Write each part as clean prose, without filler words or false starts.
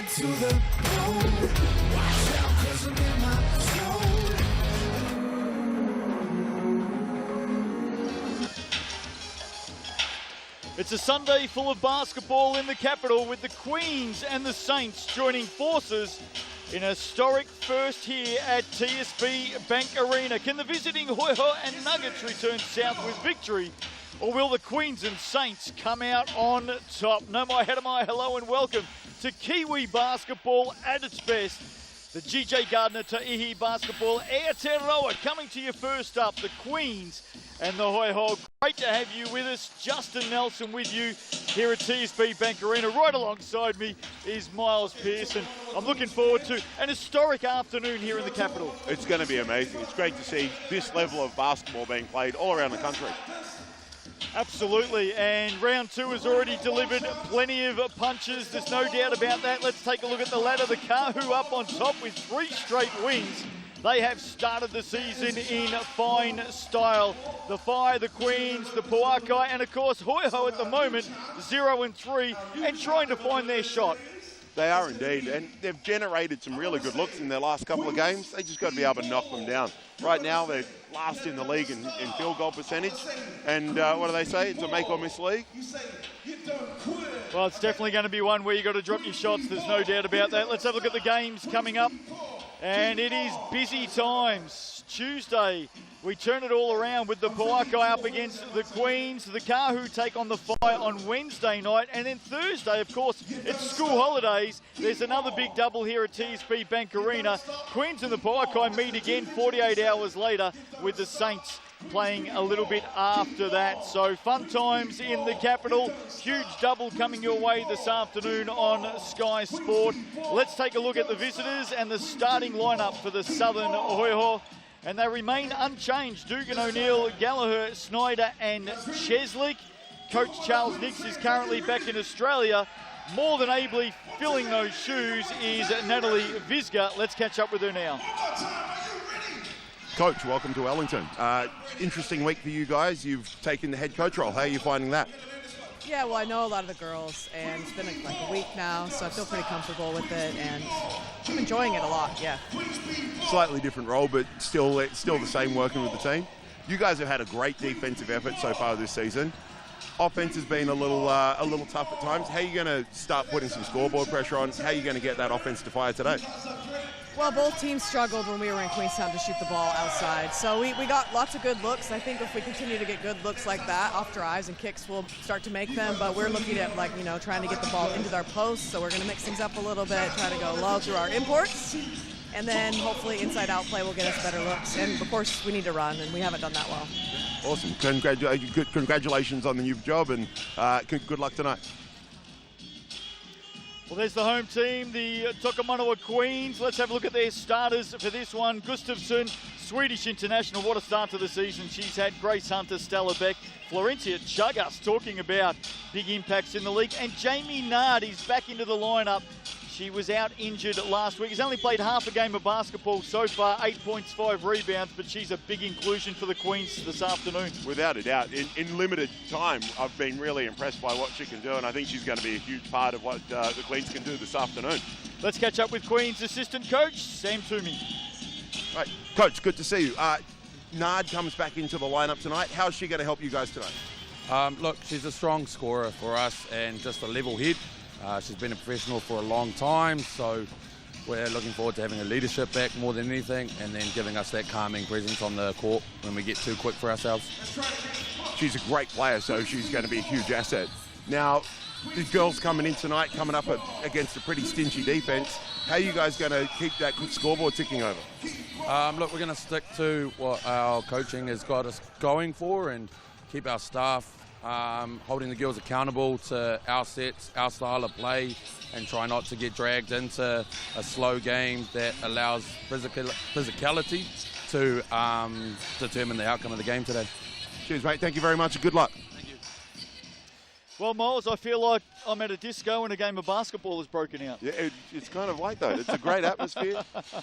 side to the pole. Watch out, 'cause I'm in my zone. It's a Sunday full of basketball in the capital, with the Queens and the Saints joining forces in a historic first here at TSB Bank Arena. Can the visiting Hoiho and Nuggets return south with victory, or will the Queens and Saints come out on top? No more head of my hello and welcome to Kiwi basketball at its best. The GJ Gardner Tauihi Basketball Aotearoa coming to you first up. The Queens and the Hoiho. Great to have you with us. Justin Nelson with you here at TSB Bank Arena. Right alongside me is Miles Pearson. I'm looking forward to an historic afternoon here in the capital. It's going to be amazing. It's great to see this level of basketball being played all around the country. Absolutely, and round two has already delivered plenty of punches. There's no doubt about that. Let's take a look at the ladder. The Kahu up on top with 3 straight wins. They have started the season in fine style. The Fire, the Queens, the Puakai, and of course Hoiho at the moment 0-3 and trying to find their shot. They are indeed, and they've generated some really good looks in their last couple of games. They just got to be able to knock them down. Right now, they're last in the league in field goal percentage. And what do they say? It's a make or miss league. Well, it's definitely going to be one where you've got to drop your shots. There's no doubt about that. Let's have a look at the games coming up. And it is busy times. Tuesday, we turn it all around with the Puakai up against the Queens. The Kahu take on the Fire on Wednesday night. And then Thursday, of course, it's school holidays. There's another big double here at TSB Bank Arena. Queens and the Puakai meet again 48 hours later, with the Saints playing a little bit after that. So fun times in the capital. Huge double coming your way this afternoon on Sky Sport. Let's take a look at the visitors and the starting lineup for the Southern Hoiho. And they remain unchanged. Dugan, O'Neill, Gallagher, Snyder and Cheslick. Coach Charles Nix is currently back in Australia. More than ably filling those shoes is Natalie Visga. Let's catch up with her now. Coach, welcome to Wellington. Interesting week for you guys. You've taken the head coach role. How are you finding that? Yeah, well, I know a lot of the girls, and it's been like a week now, so I feel pretty comfortable with it, and I'm enjoying it a lot, yeah. Slightly different role, but still the same working with the team. You guys have had a great defensive effort so far this season. Offense has been a little tough at times. How are you going to start putting some scoreboard pressure on? How are you going to get that offense to fire today? Well, both teams struggled when we were in Queenstown to shoot the ball outside. So we got lots of good looks. I think if we continue to get good looks like that, off drives and kicks, we'll start to make them. But we're looking at, trying to get the ball into their posts. So we're going to mix things up a little bit, try to go low through our imports. And then hopefully inside-out play will get us better looks. And, of course, we need to run, and we haven't done that well. Awesome. Congratulations on the new job, and good luck tonight. Well, there's the home team, the Tokomanawa Queens. Let's have a look at their starters for this one. Gustafsson, Swedish international. What a start to the season she's had. Grace Hunter, Stella Beck, Florencia Chagas talking about big impacts in the league. And Jamie Nard is back into the lineup. She was out injured last week. She's only played half a game of basketball so far, 8 points, 5 rebounds, but she's a big inclusion for the Queens this afternoon. Without a doubt. In limited time, I've been really impressed by what she can do, and I think she's going to be a huge part of what the Queens can do this afternoon. Let's catch up with Queens assistant coach, Sam Toomey. Right, Coach, good to see you. Nard comes back into the lineup tonight. How's she going to help you guys tonight? Look, she's a strong scorer for us and just a level head. She's been a professional for a long time, so we're looking forward to having her leadership back more than anything, and then giving us that calming presence on the court when we get too quick for ourselves. She's a great player, so she's going to be a huge asset. Now, the girls coming in tonight, coming up against a pretty stingy defense. How are you guys going to keep that scoreboard ticking over? Look, we're going to stick to what our coaching has got us going for and keep our staff holding the girls accountable to our sets, our style of play, and try not to get dragged into a slow game that allows physicality to determine the outcome of the game today. Cheers, mate. Thank you very much. Good luck. Thank you. Well, Miles, I feel like I'm at a disco and a game of basketball has broken out. Yeah, it's kind of like that. It's a great atmosphere.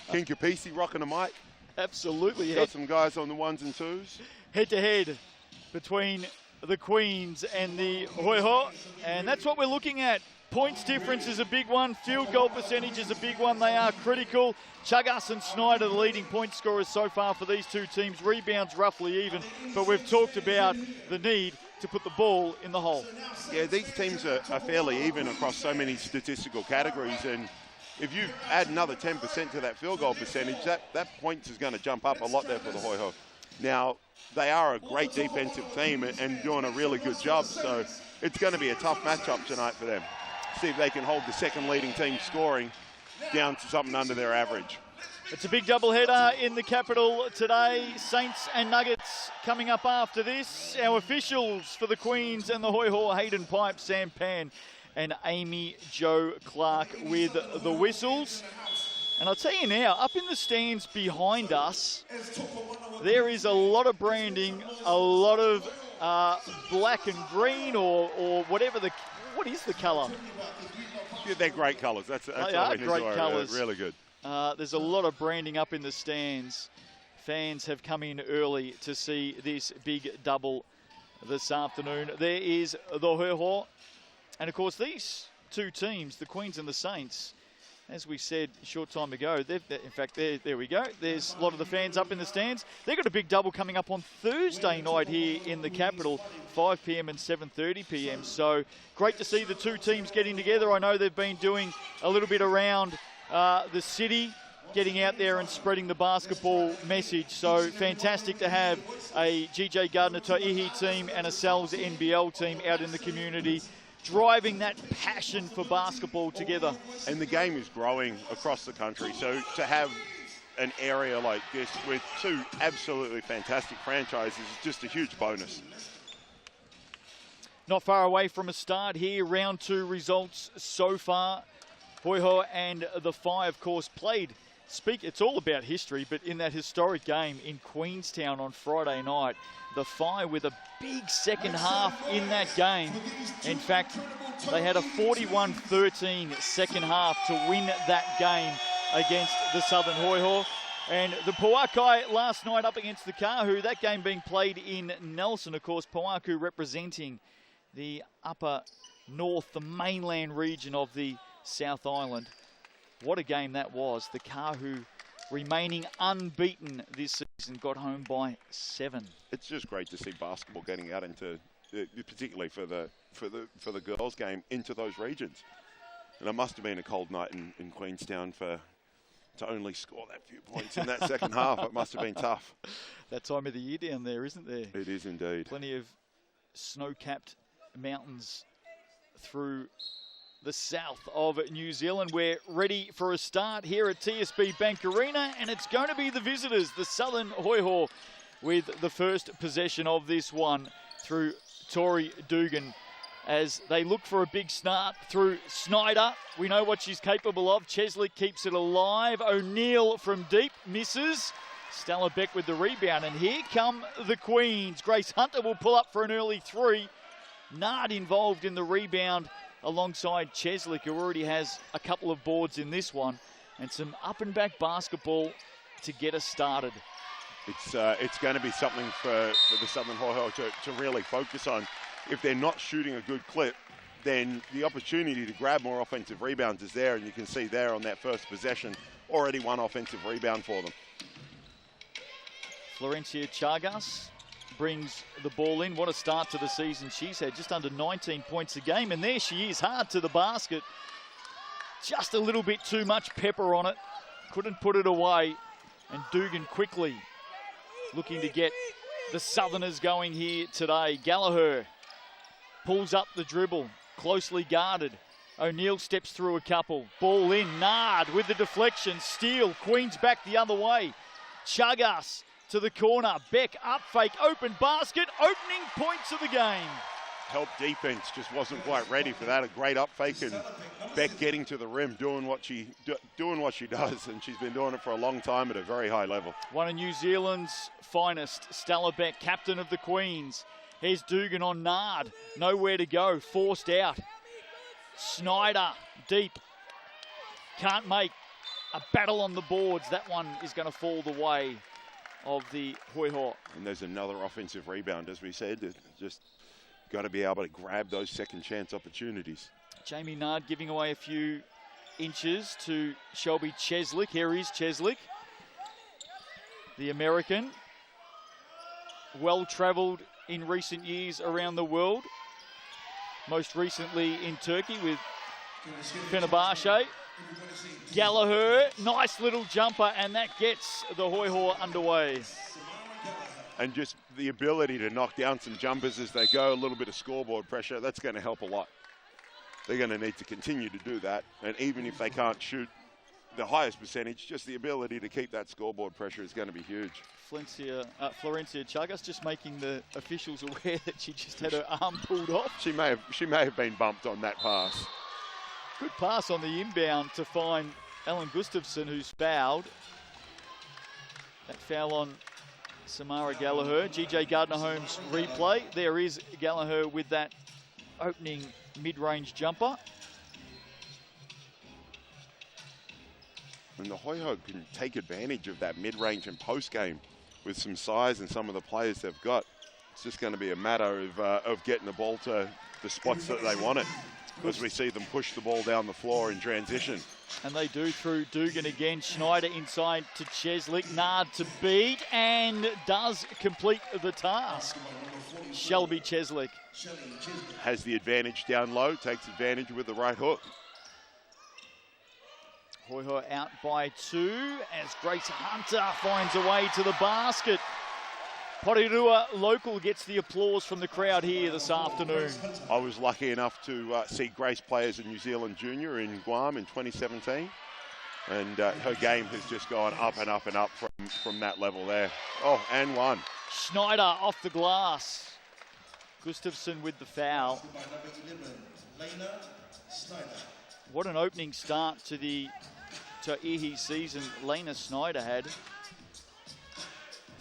King Capisi rocking a mic. Absolutely. Got some guys on the ones and twos. Head-to-head between the Queens and the Hoiho, and that's what we're looking at Points difference is a big one. Field goal percentage is a big one. They are critical. Chagas and Snyder, the leading point scorers so far for these two teams. Rebounds roughly even, but we've talked about the need to put the ball in the hole. Yeah, these teams are fairly even across so many statistical categories, and if you add another 10% to that field goal percentage, that points is going to jump up a lot there for the Hoiho. Now, they are a great defensive team and doing a really good job, so it's going to be a tough matchup tonight for them. See if they can hold the second leading team scoring down to something under their average. It's a big doubleheader in the capital today. Saints and Nuggets coming up after this. Our officials for the Queens and the Hoiho, Hayden Pipe, Sam Pan and Amy Jo Clark with the whistles. And I'll tell you now, up in the stands behind us, there is a lot of branding, a lot of black and green or whatever what is the colour? Yeah, they're great colours. That's they are great colours. Really good. There's a lot of branding up in the stands. Fans have come in early to see this big double this afternoon. There is the Hoiho. And of course, these two teams, the Queens and the Saints, as we said a short time ago, in fact, there we go. There's a lot of the fans up in the stands. They've got a big double coming up on Thursday night here in the capital, 5 p.m. and 7:30 p.m. So great to see the two teams getting together. I know they've been doing a little bit around the city, getting out there and spreading the basketball message. So fantastic to have a GJ Gardner Tauihi team and a Sal's NBL team out in the community, driving that passion for basketball together. And the game is growing across the country, so to have an area like this with two absolutely fantastic franchises is just a huge bonus. Not far away from a start here. Round 2 results so far. Hoiho and the Phi, of course, played. It's all about history, but in that historic game in Queenstown on Friday night, the Phi with a big second half in that game. In fact, they had a 41-13 second half to win that game against the Southern Hoiho. And the Pauakai last night up against the Kahu, that game being played in Nelson, of course, Pauaku representing the upper north, the mainland region of the South Island. What a game that was. The Kahu remaining unbeaten this season, got home by 7. It's just great to see basketball getting out into, particularly for the girls' game, into those regions. And it must have been a cold night in Queenstown to only score that few points in that second half. It must have been tough. That time of the year down there, isn't there? It is indeed. Plenty of snow-capped mountains through the south of New Zealand. We're ready for a start here at TSB Bank Arena, and it's going to be the visitors, the Southern Hoiho, with the first possession of this one through Tori Dugan, as they look for a big start through Snyder. We know what she's capable of. Cheslick keeps it alive. O'Neill from deep misses. Stella Beck with the rebound, and here come the Queens. Grace Hunter will pull up for an early 3. Nard involved in the rebound alongside Cheslick, who already has a couple of boards in this one, and some up and back basketball to get us started. It's going to be something for the Southern Hoiho to really focus on. If they're not shooting a good clip, then the opportunity to grab more offensive rebounds is there, and you can see there on that first possession, already one offensive rebound for them. Florencia Chagas brings the ball in. What a start to the season she's had, just under 19 points a game, and there she is, hard to the basket. Just a little bit too much pepper on it. Couldn't put it away, and Dugan quickly looking to get the Southerners going here today. Gallagher pulls up the dribble, closely guarded. O'Neill steps through a couple. Ball in, Nard with the deflection. Steal, Queens back the other way. Chagas to the corner. Beck up fake, open basket, opening points of the game. Help defense just wasn't quite ready for that. A great up fake, and Beck getting to the rim, doing what she does, and she's been doing it for a long time at a very high level. One of New Zealand's finest, Stella Beck, captain of the Queens. Here's Dugan on Nard, nowhere to go, forced out. Snyder deep, can't make a battle on the boards. That one is going to fall the way of the Hoiho. And there's another offensive rebound, as we said. Just got to be able to grab those second chance opportunities. Jamie Nard giving away a few inches to Shelby Cheslick. Here is Cheslick, the American. Well-travelled in recent years around the world. Most recently in Turkey with Fenerbahce. Gallagher, nice little jumper, and that gets the Hoiho underway. And just the ability to knock down some jumpers as they go, a little bit of scoreboard pressure, that's going to help a lot. They're going to need to continue to do that. And even if they can't shoot the highest percentage, just the ability to keep that scoreboard pressure is going to be huge. Florencia Chagas just making the officials aware that she just had her arm pulled off. She may have been bumped on that pass. Good pass on the inbound to find Ellen Gustafsson, who's fouled. That foul on Samara Gallagher. GJ Gardner-Holmes replay. There is Gallagher with that opening mid-range jumper. And the Hoiho can take advantage of that mid-range and post-game with some size and some of the players they've got. It's just going to be a matter of getting the ball to the spots that they want it, as we see them push the ball down the floor in transition. And they do through Dugan again. Schneider inside to Cheslick. Nard to beat and does complete the task. Shelby Cheslick Has the advantage down low, takes advantage with the right hook. Hoiho out by 2 as Grace Hunter finds a way to the basket. Porirua local gets the applause from the crowd here this afternoon. I was lucky enough to see Grace play as a New Zealand junior in Guam in 2017. And her game has just gone up and up and up from that level there. Oh, and one. Schneider off the glass. Gustafsson with the foul. What an opening start to the Tauihi season Lena Schneider had.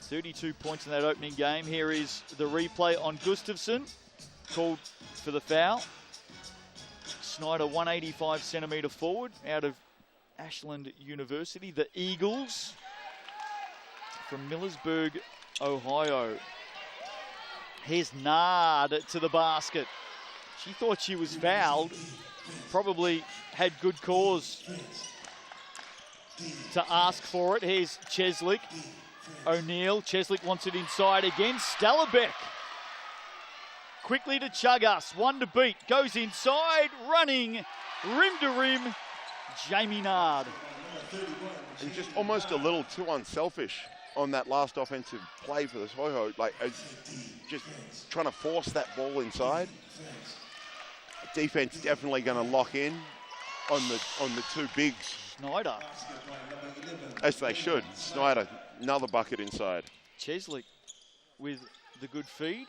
32 points in that opening game. Here is the replay on Gustafsson, called for the foul. Schneider, 185 centimetre forward out of Ashland University. The Eagles from Millersburg, Ohio. Here's Nard to the basket. She thought she was fouled. Probably had good cause to ask for it. Here's Cheslick. O'Neill. Cheslick wants it inside again. Stallerbeck. Quickly to Chagas. 1 to beat. Goes inside. Running. Rim to rim. Jamie Nard. And just almost a little too unselfish on that last offensive play for this Hoiho. Like, just trying to force that ball inside. Defense definitely going to lock in on the two bigs. Schneider. As they should. Schneider, another bucket inside. Cheslick with the good feed.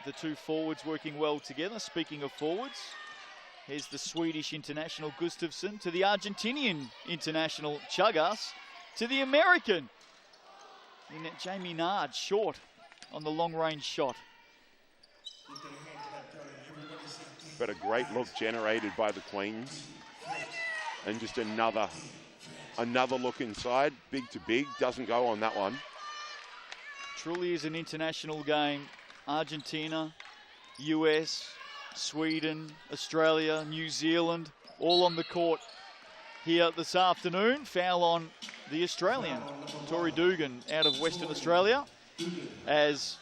The two forwards working well together. Speaking of forwards, here's the Swedish international Gustafsson to the Argentinian international Chagas to the American. In Jamie Nard, short on the long-range shot. But a great look generated by the Queens. And just another look inside, big to big, doesn't go on that one. Truly is an international game. Argentina, US, Sweden, Australia, New Zealand, all on the court here this afternoon. Foul on the Australian, Tori Dugan, out of Western Australia, as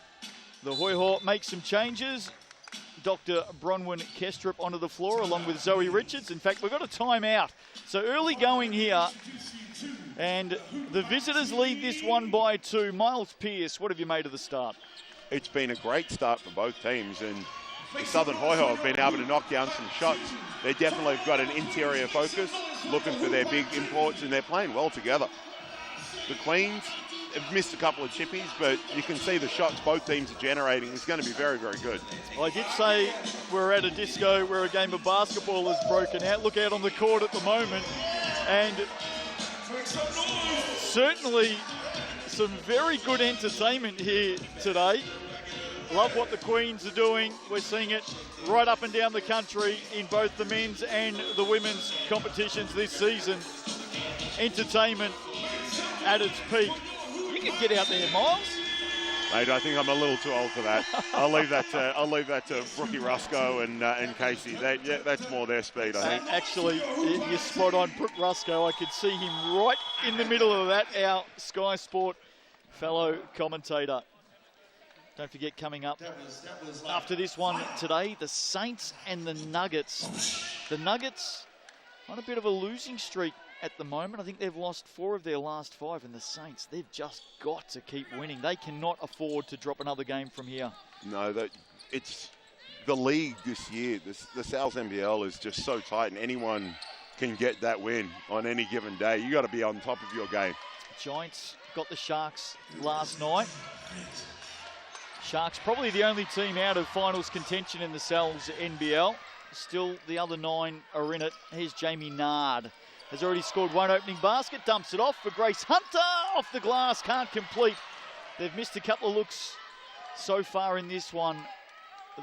the Hoiho make some changes. Dr. Bronwyn Kestrup onto the floor along with Zoe Richards. In fact, we've got a timeout. So early going here. And the visitors lead this one by 2. Miles Pearce, what have you made of the start? It's been a great start for both teams. And the Southern Hoiho have been able to knock down some shots. They definitely have got an interior focus, looking for their big imports, and they're playing well together. The Queens have missed a couple of chippies, but you can see the shots both teams are generating is going to be very, very good. Well, I did say we're at a disco where a game of basketball has broken out. Look out on the court at the moment. And certainly some very good entertainment here today. Love what the Queens are doing. We're seeing it right up and down the country in both the men's and the women's competitions this season. Entertainment at its peak. You can get out there, Miles. Mate, I think I'm a little too old for that. I'll leave that to Brookie Rusco and Casey. That's more their speed, I think. Actually, you're spot on, Brooke Rusco. I could see him right in the middle of that, our Sky Sport fellow commentator. Don't forget, coming up after this one today, the Saints and the Nuggets. The Nuggets on a bit of a losing streak at the moment. I think they've lost 4 of their last 5, and the Saints, they've just got to keep winning. They cannot afford to drop another game from here. No, it's the league this year. The Sal's NBL is just so tight, and anyone can get that win on any given day. You got to be on top of your game. Giants got the Sharks last night. Sharks probably the only team out of finals contention in the Sal's NBL. Still, the other 9 are in it. Here's Jamie Nard. Has already scored 1 opening basket, dumps it off for Grace Hunter, off the glass, can't complete. They've missed a couple of looks so far in this one,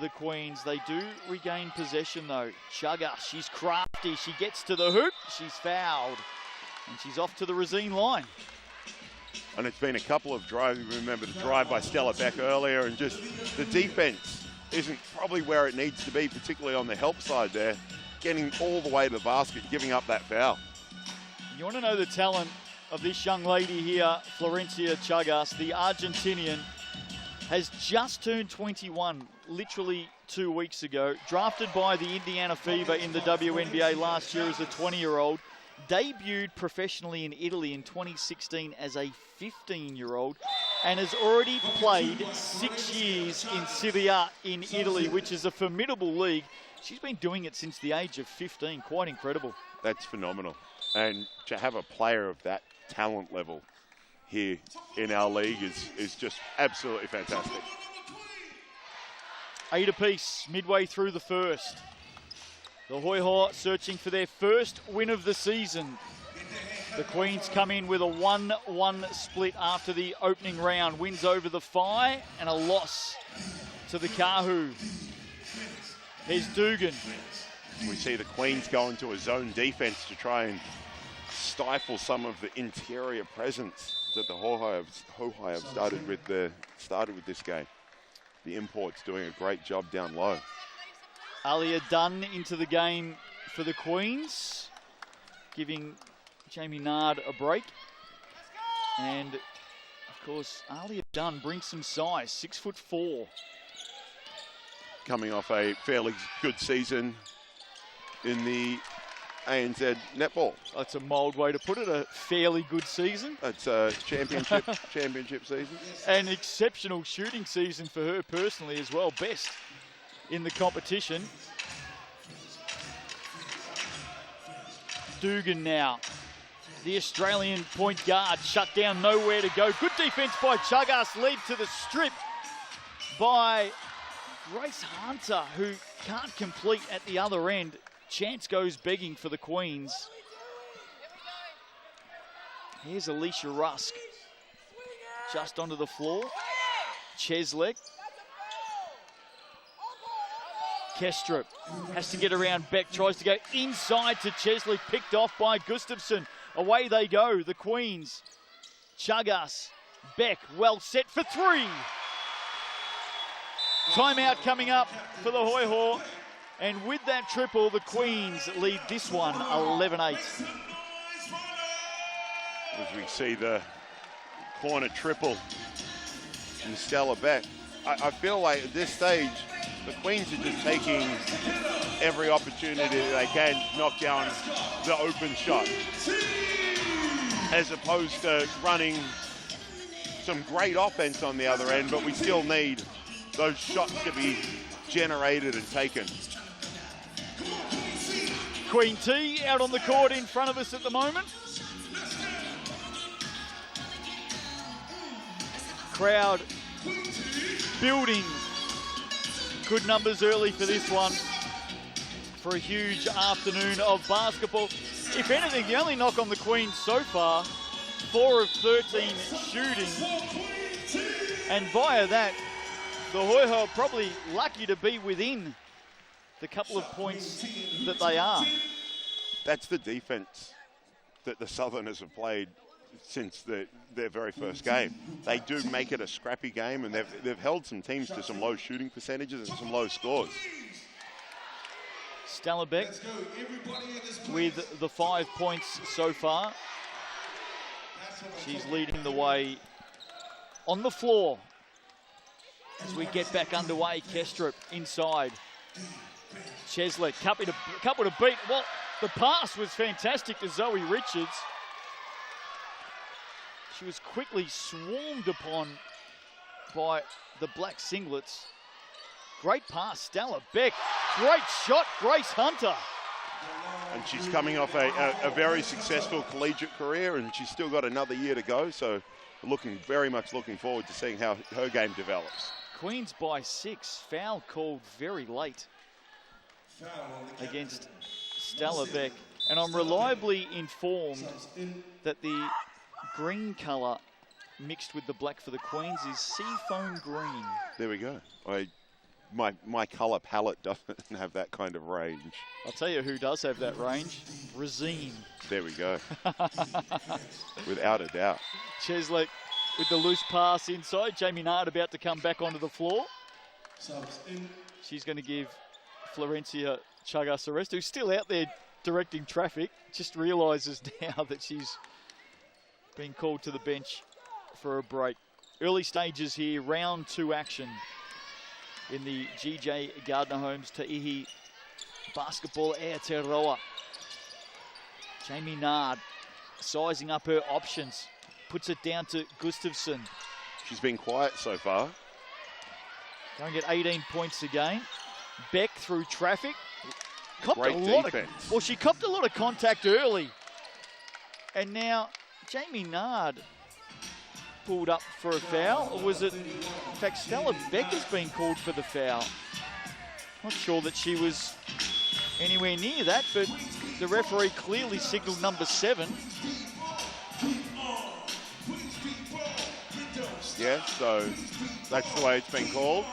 the Queens. They do regain possession though. Chugga, she's crafty, she gets to the hoop, she's fouled, and she's off to the Racine line. And it's been a couple of drives. You remember the drive by Stella Beck earlier, and just the defense isn't probably where it needs to be, particularly on the help side there, getting all the way to the basket, giving up that foul. You want to know the talent of this young lady here, Florencia Chagas, the Argentinian, has just turned 21, literally 2 weeks ago. Drafted by the Indiana FIBA in the WNBA last year as a 20-year-old. Debuted professionally in Italy in 2016 as a 15-year-old and has already played 6 years in Serie A in Italy, which is a formidable league. She's been doing it since the age of 15. Quite incredible. That's phenomenal. And to have a player of that talent level here in our league is just absolutely fantastic. 8 apiece, midway through the first. The Hoiho searching for their first win of the season. The Queens come in with a 1-1 split after the opening round. Wins over the Phi and a loss to the Kahu. Here's Dugan. We see the Queens go into a zone defense to try and stifle some of the interior presence that the Hoiho have started with this game. The imports doing a great job down low. Alia Dunn into the game for the Queens, giving Jamie Nard a break. And of course, Alia Dunn brings some size, 6'4". Coming off a fairly good season in the ANZ netball. That's a mild way to put it, a fairly good season. That's a championship season. An exceptional shooting season for her personally as well, best in the competition. Dugan now, the Australian point guard, shut down, nowhere to go. Good defense by Chagas, lead to the strip by Grace Hunter, who can't complete at the other end. Chance goes begging for the Queens. Here's Alicia Rusk, just onto the floor. Cheslek. Kestrup has to get around Beck, tries to go inside to Chesley, picked off by Gustafsson. Away they go, the Queens. Chagas, Beck, well set for 3. Timeout coming up for the Hoiho. And with that triple, the Queens lead this one 11-8. As we see the corner triple from Stella Beck. I feel like at this stage, the Queens are just taking every opportunity they can to knock down the open shot, as opposed to running some great offense on the other end, but we still need those shots to be generated and taken. Queen T out on the court in front of us at the moment. Crowd building. Good numbers early for this one. For a huge afternoon of basketball. If anything, the only knock on the Queens so far, 4 of 13 shooting. And via that, the Hoiho are probably lucky to be within the couple of points that they are. That's the defense that the Southerners have played since their very first game. They do make it a scrappy game, and they've held some teams to some low shooting percentages and some low scores. Stella Beck with the 5 points so far. She's leading the way on the floor as we get back underway. Kestrup inside. Chesley, couple to beat. Well, the pass was fantastic to Zoe Richards. She was quickly swarmed upon by the black singlets. Great pass, Stella Beck. Great shot, Grace Hunter. And she's coming off a very successful collegiate career, and she's still got another year to go. So very much looking forward to seeing how her game develops. Queens by 6. Foul called very late against Stella Beck. And I'm reliably informed that the green colour mixed with the black for the Queens is seafoam green. There we go. My colour palette doesn't have that kind of range. I'll tell you who does have that range. Rosine. There we go. Without a doubt. Chesley with the loose pass inside. Jamie Nard about to come back onto the floor. She's going to give Florencia Chagas a rest, who's still out there directing traffic. Just realises now that she's been called to the bench for a break. Early stages here, round 2 action in the GJ Gardner Homes Tauihi Basketball Aotearoa. Jamie Nard sizing up her options. Puts it down to Gustafsson. She's been quiet so far. Going at 18 points a game. Beck through traffic. Great defense. Well, she copped a lot of contact early. And now Jamie Nard pulled up for a foul, or was it, in fact, Stella Beck has been called for the foul. Not sure that she was anywhere near that, but the referee clearly signalled number 7. Yeah, so that's the way it's been called.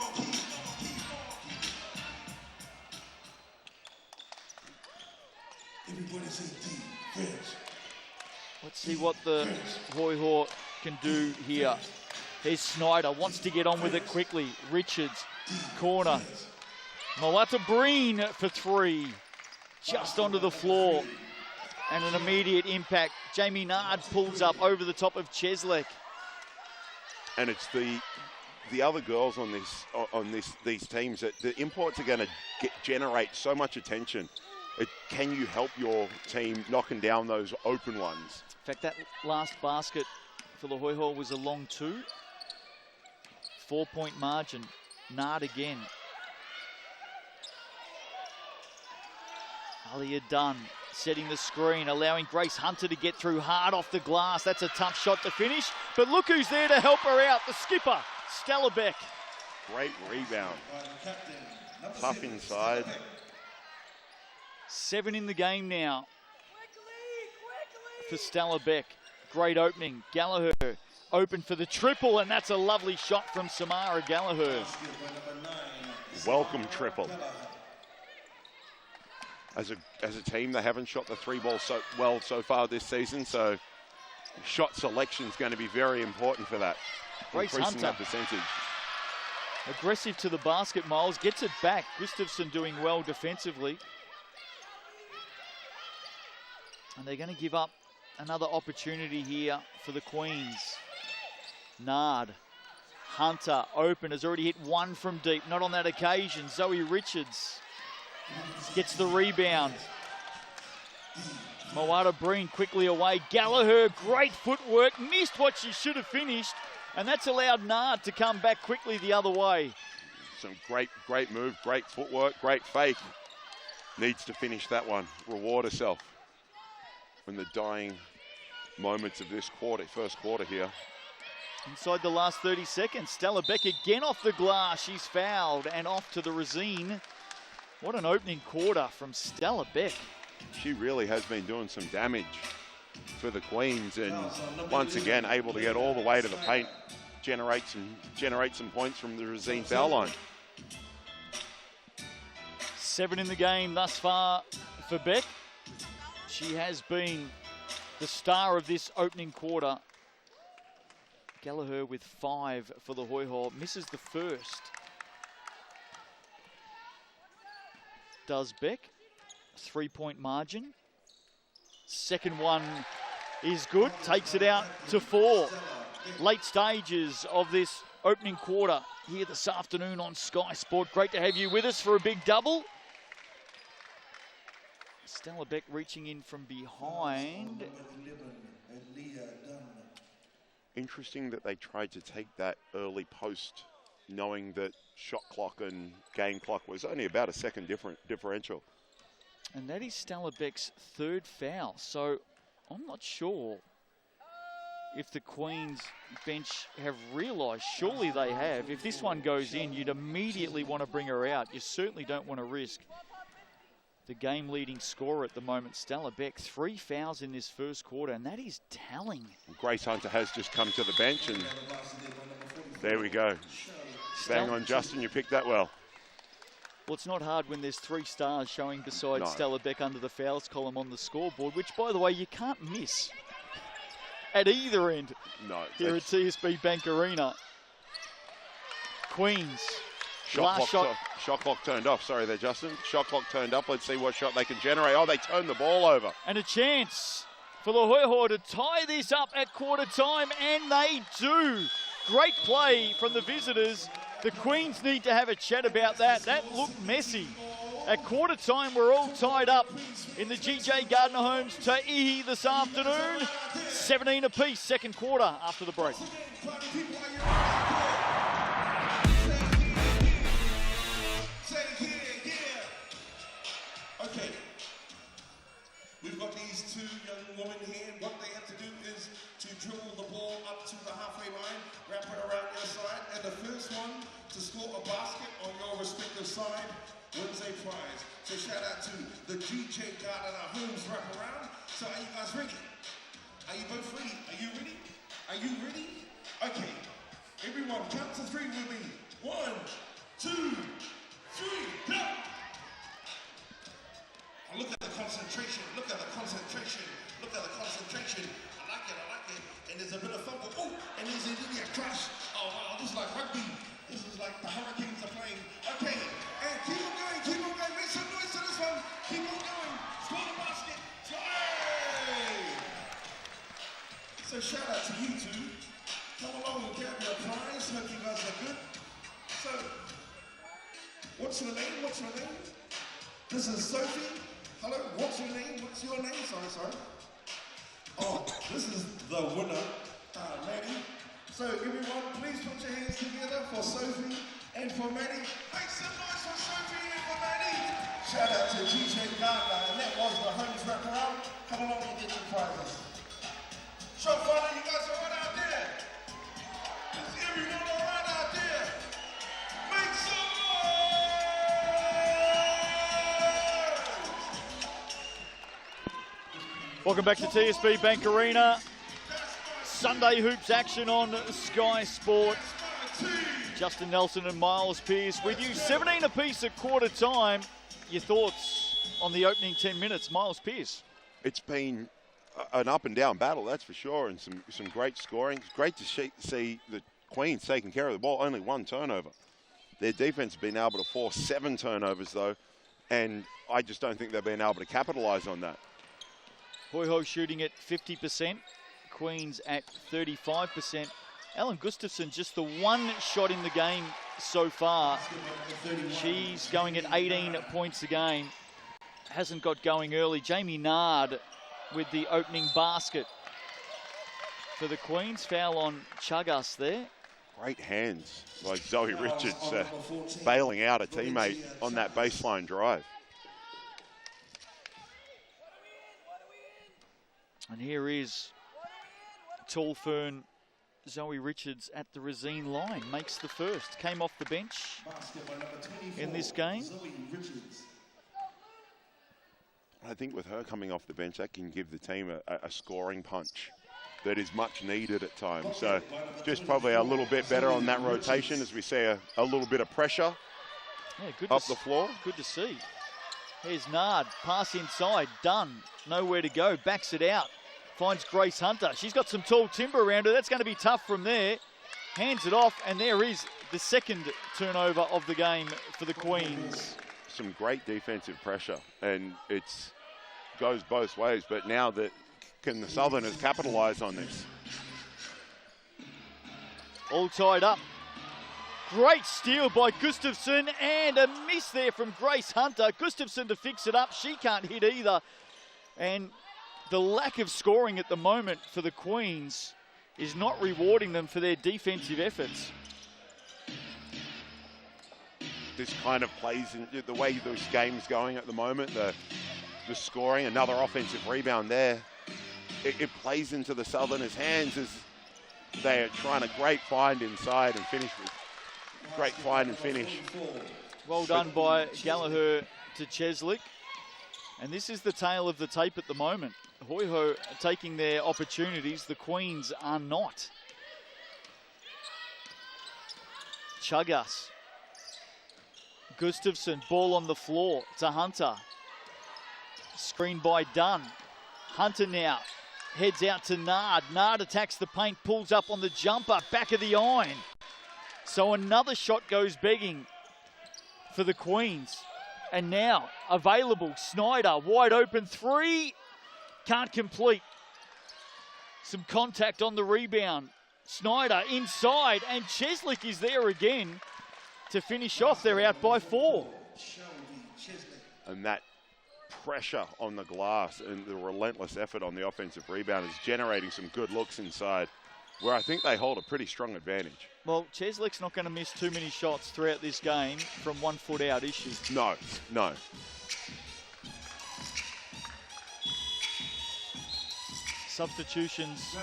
Let's see what the Hoiho can do here. Here's Snyder, wants to get on with it quickly. Richards, corner. Moata Breen for 3. Just onto the floor. And an immediate impact. Jamie Nard pulls up over the top of Chesley. And it's the other girls on these teams that the imports are going to generate so much attention. Can you help your team knocking down those open ones? In fact, that last basket for the Hoiho was a long 2. 4-point margin. Nard again. Alia Dunn setting the screen, allowing Grace Hunter to get through hard off the glass. That's a tough shot to finish. But look who's there to help her out. The skipper, Stella Beck. Great rebound. Tough inside. 7 in the game now for Stella Beck. Great opening. Gallagher open for the triple, and that's a lovely shot from Samara Gallagher. Welcome triple. As a team, they haven't shot the 3-ball so well so far this season, so shot selection is going to be very important for that. Grace increasing Hunter. that percentage. Aggressive to the basket, Miles. Gets it back. Gustafsson doing well defensively. And they're going to give up another opportunity here for the Queens. Nard. Hunter open, has already hit 1 from deep. Not on that occasion. Zoe Richards gets the rebound. Moata Breen quickly away. Gallagher, great footwork. Missed what she should have finished. And that's allowed Nard to come back quickly the other way. Some great move, great footwork, great fake. Needs to finish that one. Reward herself in the dying moments of this first quarter here. Inside the last 30 seconds, Stella Beck again off the glass. She's fouled and off to the Rosine. What an opening quarter from Stella Beck. She really has been doing some damage for the Queens, and once again able to get all the way to the paint, generate some points from the Rosine foul line. 7 in the game thus far for Beck. She has been the star of this opening quarter. Gallagher with 5 for the Hoiho, misses the first. Does Beck, 3-point margin. Second one is good, takes it out to 4. Late stages of this opening quarter here this afternoon on Sky Sport. Great to have you with us for a big double. Stella Beck reaching in from behind. Interesting that they tried to take that early post, knowing that shot clock and game clock was only about a second differential. And that is Stella Beck's 3rd foul. So I'm not sure if the Queens bench have realised. Surely they have. If this one goes in, you'd immediately want to bring her out. You certainly don't want to risk the game-leading scorer at the moment, Stella Beck. 3 fouls in this first quarter, and that is telling. Grace Hunter has just come to the bench, and there we go. Bang on, Justin, you picked that well. Well, it's not hard when there's 3 stars showing beside Stella Beck under the fouls column on the scoreboard, which, by the way, you can't miss at either end here at TSB Bank Arena. Queens. Shot clock turned off. Sorry there, Justin. Shot clock turned up. Let's see what shot they can generate. Oh, they turned the ball over. And a chance for the Hoiho to tie this up at quarter time, and they do. Great play from the visitors. The Queens need to have a chat about that. That looked messy. At quarter time, we're all tied up in the GJ Gardner Homes Tauihi this afternoon. 17 apiece, second quarter after the break. Okay, we've got these 2 young women here. What they have to do is to dribble the ball up to the halfway line, wrap it around their side, and the first one to score a basket on your respective side wins a prize. So shout out to the GJ Gardner Homes wraparound. So are you guys ready? Are you both ready? Are you ready? Are you ready? Okay, everyone count to 3 with me. 1, 2, 3, go! Look at the concentration, look at the concentration, look at the concentration. I like it. And there's a bit of fumble. Oh, and there's an idiot crash. Oh, wow, this is like rugby. This is like the Hurricanes are playing. Okay, and keep on going. Make some noise to this one. Keep on going. Score the basket. Yay! So shout out to you 2. Come along and get your prize. Hope you guys are good. So, what's your name? This is Sophie. Hello, what's your name? Sorry. Oh, this is the winner, Maddie. So everyone, please put your hands together for Sophie and for Maddie. Make some noise for Sophie and for Maddie. Shout out to GJ Gardner, and that was the Homes wraparound. Come along and get your prizes. Show fun, you guys are right out there. Is everyone all right out there? Make some noise! Welcome back to TSB Bank Arena. Sunday hoops action on Sky Sport. Justin Nelson and Miles Pearce with you. 17 apiece at quarter time. Your thoughts on the opening 10 minutes, Miles Pearce? It's been an up and down battle, that's for sure, and some great scoring. It's great to see the Queens taking care of the ball. Only 1 turnover. Their defense has been able to force 7 turnovers, though, and I just don't think they've been able to capitalise on that. Hoiho shooting at 50%, Queens at 35%. Ellen Gustafson, just the 1 shot in the game so far. She's going at 18 points a game. Hasn't got going early. Jamie Nard with the opening basket for the Queens. Foul on Chagas there. Great hands by Zoe Richards, bailing out a teammate on that baseline drive. And here is tall fern Zoe Richards at the Resine line. Makes the first. Came off the bench in this game. I think with her coming off the bench, that can give the team a scoring punch that is much needed at times. So just probably a little bit better on that rotation as we see a little bit of pressure up the floor. Good to see. Here's Nard. Pass inside. Done. Nowhere to go. Backs it out. finds Grace Hunter. She's got some tall timber around her. That's going to be tough from there. Hands it off, and there is the second turnover of the game for the Queens. Some great defensive pressure, and it's goes both ways, but now that can the Southerners capitalise on this? All tied up. Great steal by Gustafson, and a miss there from Grace Hunter. Gustafson to fix it up. She can't hit either. And the lack of scoring at the moment for the Queens is not rewarding them for their defensive efforts. This kind of plays in the way this game's going at the moment, the scoring, another offensive rebound there. It plays into the Southerners' hands as they are trying a great find inside and finish with great find and finish. Well done by Gallagher to Cheslick. And this is the tale of the tape at the moment. Hoiho are taking their opportunities. The Queens are not. Chagas. Gustafson, ball on the floor to Hunter. Screen by Dunn. Hunter now heads out to Nard. Nard attacks the paint, pulls up on the jumper, back of the iron. So another shot goes begging for the Queens. And now available, Snyder, wide open three. Can't complete. Some contact on the rebound. Snyder inside, and Cheslick is there again to finish off. They're out by 4. And that pressure on the glass and the relentless effort on the offensive rebound is generating some good looks inside, where I think they hold a pretty strong advantage. Well, Cheslick's not going to miss too many shots throughout this game from 1 foot out, is she? No, no. Substitutions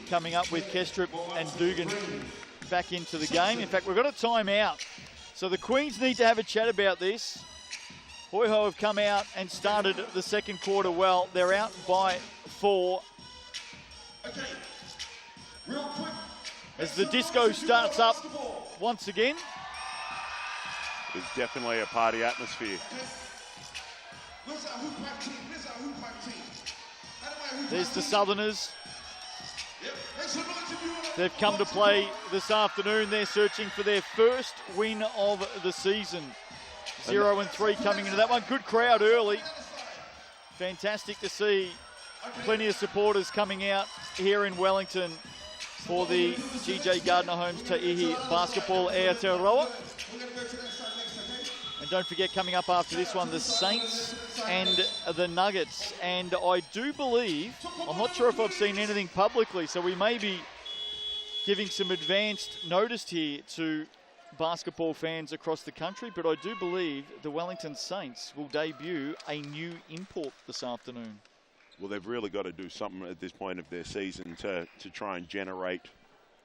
coming up with Kestrup and Dugan back into the game. In fact, we've got a timeout. So the Queens need to have a chat about this. Hoiho have come out and started the second quarter well. They're out by 4. Okay, real quick. As the disco starts up once again. There's definitely a party atmosphere. Where's our hoop pack team? Where's our hoop pack team? There's the Southerners. Yep. Make some noise if you want to. They've come to play this afternoon. They're searching for their first win of the season. 0-3 coming into that one. Good crowd early. Fantastic to see plenty of supporters coming out here in Wellington for the GJ Gardner Homes Tauihi Basketball Aotearoa. And don't forget, coming up after this one, the Saints and the Nuggets. And I do believe, I'm not sure if I've seen anything publicly, so we may be giving some advanced notice here to basketball fans across the country, but I do believe the Wellington Saints will debut a new import this afternoon. Well, they've really got to do something at this point of their season to try and generate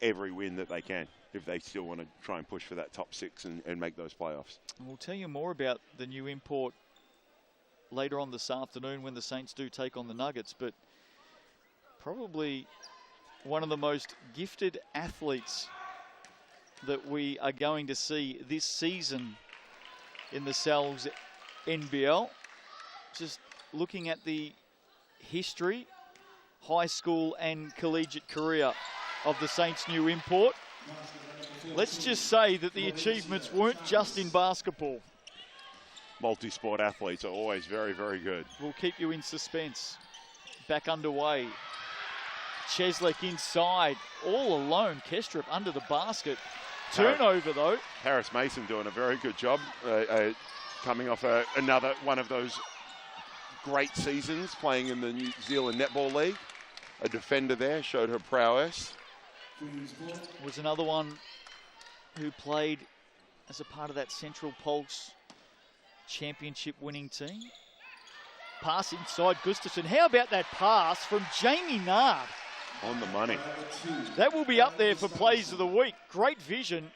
every win that they can if they still want to try and push for that top 6 and make those playoffs. We'll tell you more about the new import later on this afternoon when the Saints do take on the Nuggets, but probably one of the most gifted athletes that we are going to see this season in the Sal's NBL. Just looking at the history, high school and collegiate career of the Saints' new import, let's just say that the achievements weren't just in basketball. Multi-sport athletes are always very, very good. We'll keep you in suspense. Back underway. Cheslick inside, all alone. Kestrup under the basket. Turnover, though. Harris Mason doing a very good job, coming off another one of those great seasons playing in the New Zealand Netball League. A defender there, showed her prowess. Was another one who played as a part of that Central Pulse championship winning team. Pass inside Gustafson. How about that pass from Jamie Nard? On the money. That will be up there for plays of the week. Great vision.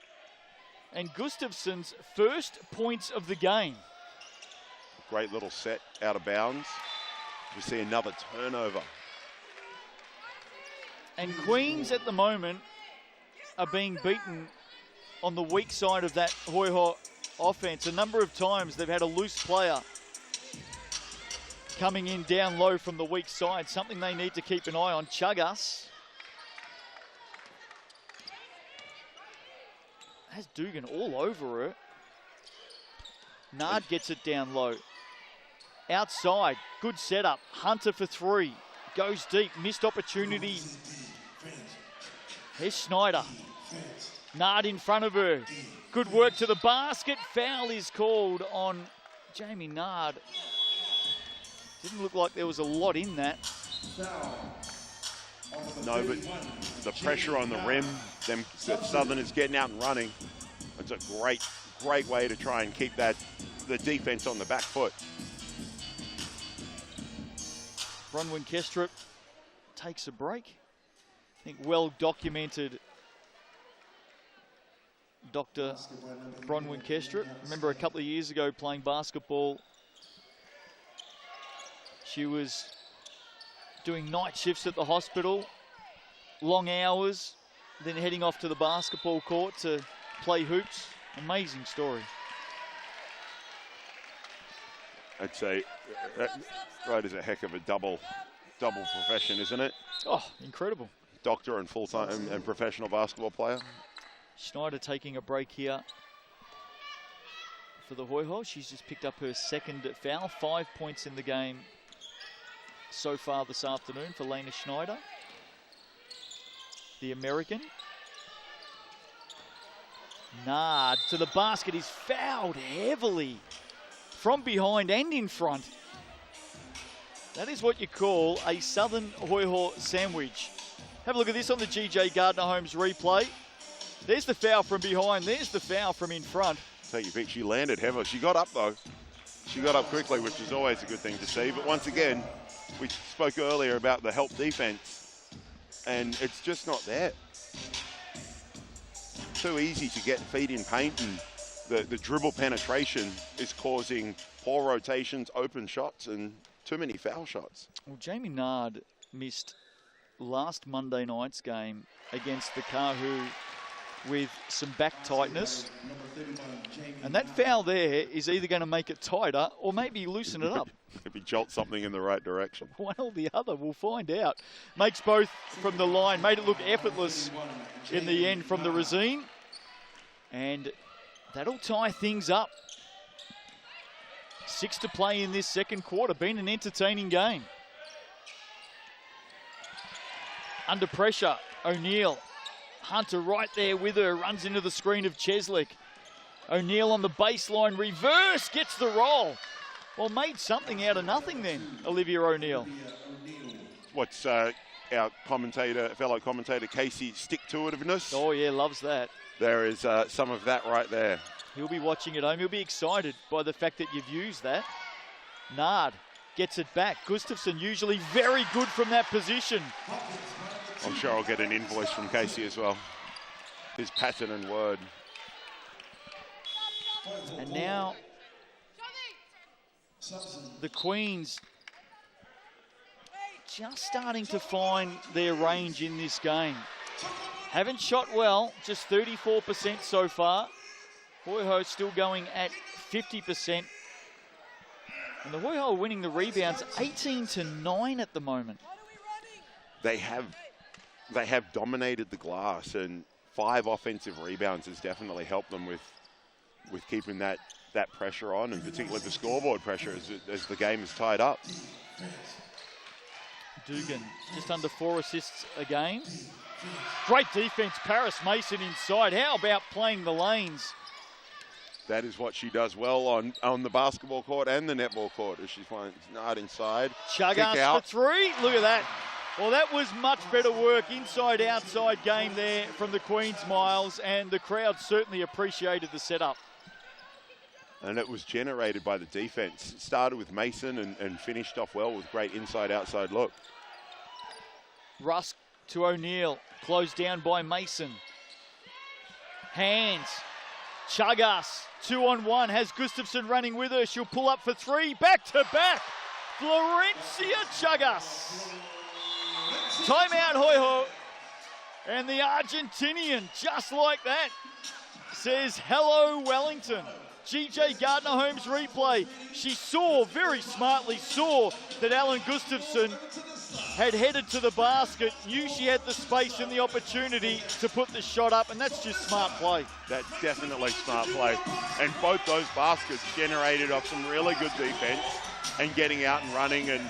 And Gustafson's first points of the game. Great little set out of bounds. We see another turnover. And Queens at the moment are being beaten on the weak side of that Hoiho offense. A number of times they've had a loose player coming in down low from the weak side. Something they need to keep an eye on. Chagas has Dugan all over her. Nard gets it down low. Outside, good setup. Hunter for three. Goes deep, missed opportunity. Here's Schneider. Nard in front of her. Good work to the basket. Foul is called on Jamie Nard. Didn't look like there was a lot in that. No, but the pressure on the rim, the Southerners getting out and running, it's a great way to try and keep the defense on the back foot. Bronwyn Kestrup takes a break. I think well documented Dr. Bronwyn Kestrup. Remember a couple of years ago playing basketball, she was doing night shifts at the hospital, long hours, then heading off to the basketball court to play hoops. Amazing story. I'd say that is a heck of a double profession, isn't it? Oh, incredible. Doctor and full-time and professional basketball player. Schneider taking a break here for the Hoiho. She's just picked up her second foul. 5 points in the game so far this afternoon for Lena Schneider, the American. Nard to the basket. He's fouled heavily from behind and in front. That is what you call a Southern Hoiho sandwich. Have a look at this on the GJ Gardner Homes replay. There's the foul from behind. There's the foul from in front. Take your pick. She landed heavily. She got up, though. She got up quickly, which is always a good thing to see. But once again, we spoke earlier about the help defense, and it's just not there. Too easy to get feet in paint, and the dribble penetration is causing poor rotations, open shots, and too many foul shots. Well, Jamie Nard missed last Monday night's game against the Kahu with some back tightness. And that foul there is either going to make it tighter or maybe loosen it up. Maybe jolt something in the right direction. One or the other, we'll find out. Makes both from the line, made it look effortless in the end from the Razine. And that'll tie things up. 6 to play in this second quarter. Been an entertaining game. Under pressure, O'Neill. Hunter right there with her, runs into the screen of Cheslick. O'Neill on the baseline, reverse, gets the roll. Well, made something out of nothing then, Olivia O'Neill. What's our fellow commentator Casey stick-to-itiveness? Oh yeah, loves that. There is some of that right there. He'll be watching at home. He'll be excited by the fact that you've used that. Nard gets it back. Gustafsson usually very good from that position. I'm sure I'll get an invoice from Casey as well. His pattern and word. And now the Queens just starting to find their range in this game. Haven't shot well, just 34% so far. Hoiho still going at 50%. And the Hoiho are winning the rebounds 18-9 at the moment. They have dominated the glass, and 5 offensive rebounds has definitely helped them with keeping that pressure on, and particularly the scoreboard pressure as the game is tied up. Dugan just under 4 assists a game. Great defense, Paris Mason inside. How about playing the lanes? That is what she does well on the basketball court and the netball court, as she's playing Nard inside. Chagas for 3, look at that. Well, that was much better work, inside-outside game there from the Queens, Miles, and the crowd certainly appreciated the setup. And it was generated by the defense. It started with Mason and finished off well with great inside-outside look. Rusk to O'Neill, closed down by Mason. Hands, Chagas, 2-on-1, has Gustafsson running with her. She'll pull up for 3, back-to-back. Florencia Chagas. Timeout, Hoiho. And the Argentinian, just like that, says, hello, Wellington. GJ Gardner-Holmes replay. She saw, very smartly saw, that Alan Gustafsson had headed to the basket, knew she had the space and the opportunity to put the shot up, and that's just smart play. That's definitely smart play. And both those baskets generated off some really good defense and getting out and running, and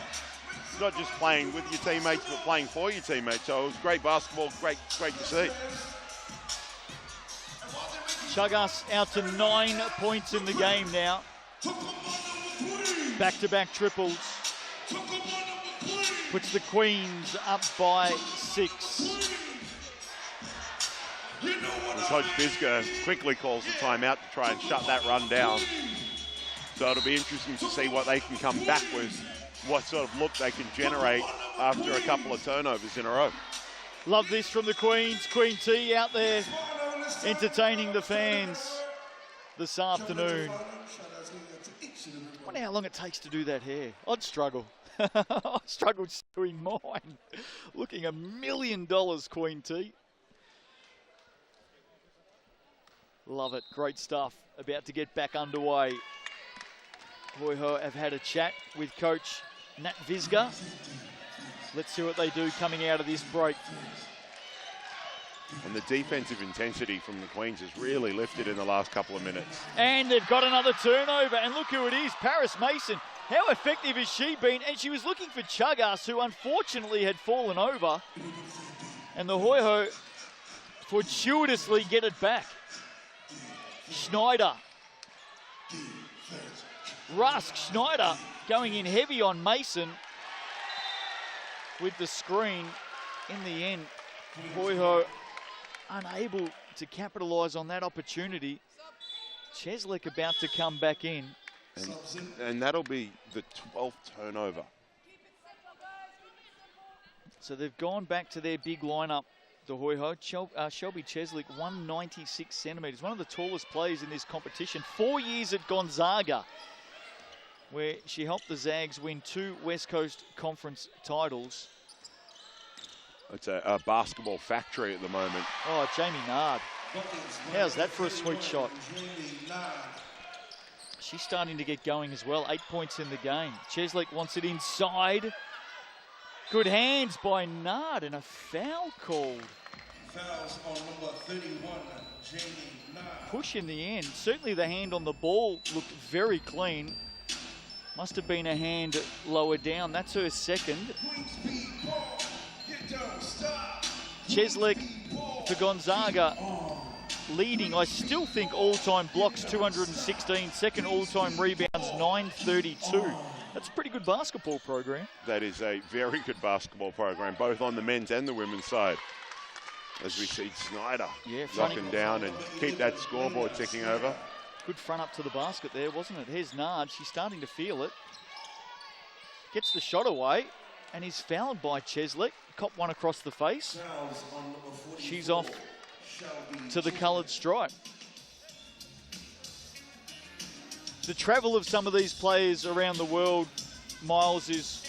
not just playing with your teammates, but playing for your teammates. So it was great basketball, great to see. Chagas out to 9 points in the game now. Back-to-back triples. Puts the Queens up by 6. And Coach Bisger quickly calls the timeout to try and shut that run down. So it'll be interesting to see what they can come back with, what sort of look they can generate after a couple of turnovers in a row. Love this from the Queens. Queen T out there entertaining the fans this afternoon. I wonder how long it takes to do that hair. I'd struggle. I struggled doing mine. Looking $1 million, Queen T. Love it. Great stuff. About to get back underway. Hoiho have had a chat with Coach Nat Visga. Let's see what they do coming out of this break. And the defensive intensity from the Queens has really lifted in the last couple of minutes. And they've got another turnover. And look who it is, Paris Mason. How effective has she been? And she was looking for Chagas, who unfortunately had fallen over. And the Hoiho fortuitously get it back. Schneider. Rusk, Schneider going in heavy on Mason with the screen. In the end, Hoiho unable to capitalise on that opportunity. Cheslek about to come back in. And that'll be the 12th turnover. So they've gone back to their big lineup, the Hoiho. Shelby Cheslek, 196 centimetres, one of the tallest players in this competition. 4 years at Gonzaga, where she helped the Zags win 2 West Coast Conference titles. It's a basketball factory at the moment. Oh, Jamie Nard. How's that for a sweet shot? She's starting to get going as well. 8 points in the game. Cheslek wants it inside. Good hands by Nard and a foul called. Fouls on number 31, Jamie Nard. Push in the end. Certainly the hand on the ball looked very clean. Must have been a hand lower down. That's her second. Cheslek for Gonzaga leading. I still think all-time blocks 216, second all-time rebounds 932. That's a pretty good basketball program. That is a very good basketball program, both on the men's and the women's side. As we see Snyder knocking down and keep that scoreboard ticking over. Good front up to the basket there, wasn't it? Here's Nard. She's starting to feel it. Gets the shot away and is fouled by Cheslek. Cop one across the face. She's off to the coloured stripe. The travel of some of these players around the world, Miles, is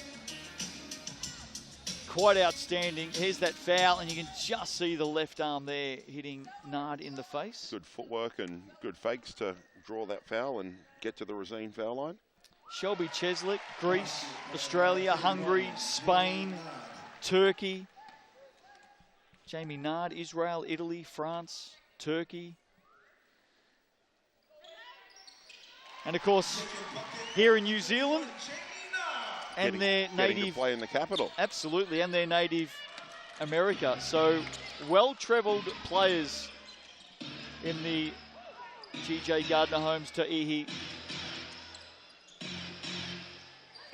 quite outstanding. Here's that foul, and you can just see the left arm there hitting Nard in the face. Good footwork and good fakes to draw that foul and get to the Rosine foul line. Shelby Cheslek, Greece, Australia, Hungary, Spain, Turkey. Jamie Nard, Israel, Italy, France, Turkey. And of course, here in New Zealand, and their native... Getting to play in the capital. Absolutely, and their native America. So, well-travelled players in the GJ Gardner-Holmes Tauihi.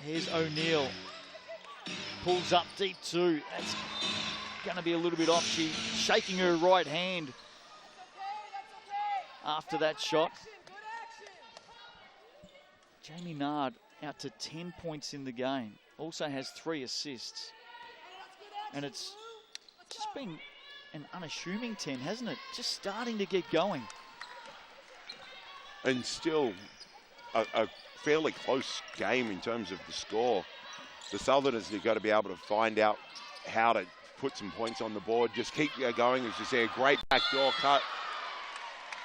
Here's O'Neill. Pulls up deep too. That's going to be a little bit off. She's shaking her right hand after that shot. Jamie Nard out to 10 points in the game. Also has 3 assists. And it's just been an unassuming 10, hasn't it? Just starting to get going. And still a fairly close game in terms of the score. The Southerners have got to be able to find out how to put some points on the board. Just keep going. As you see, a great backdoor cut.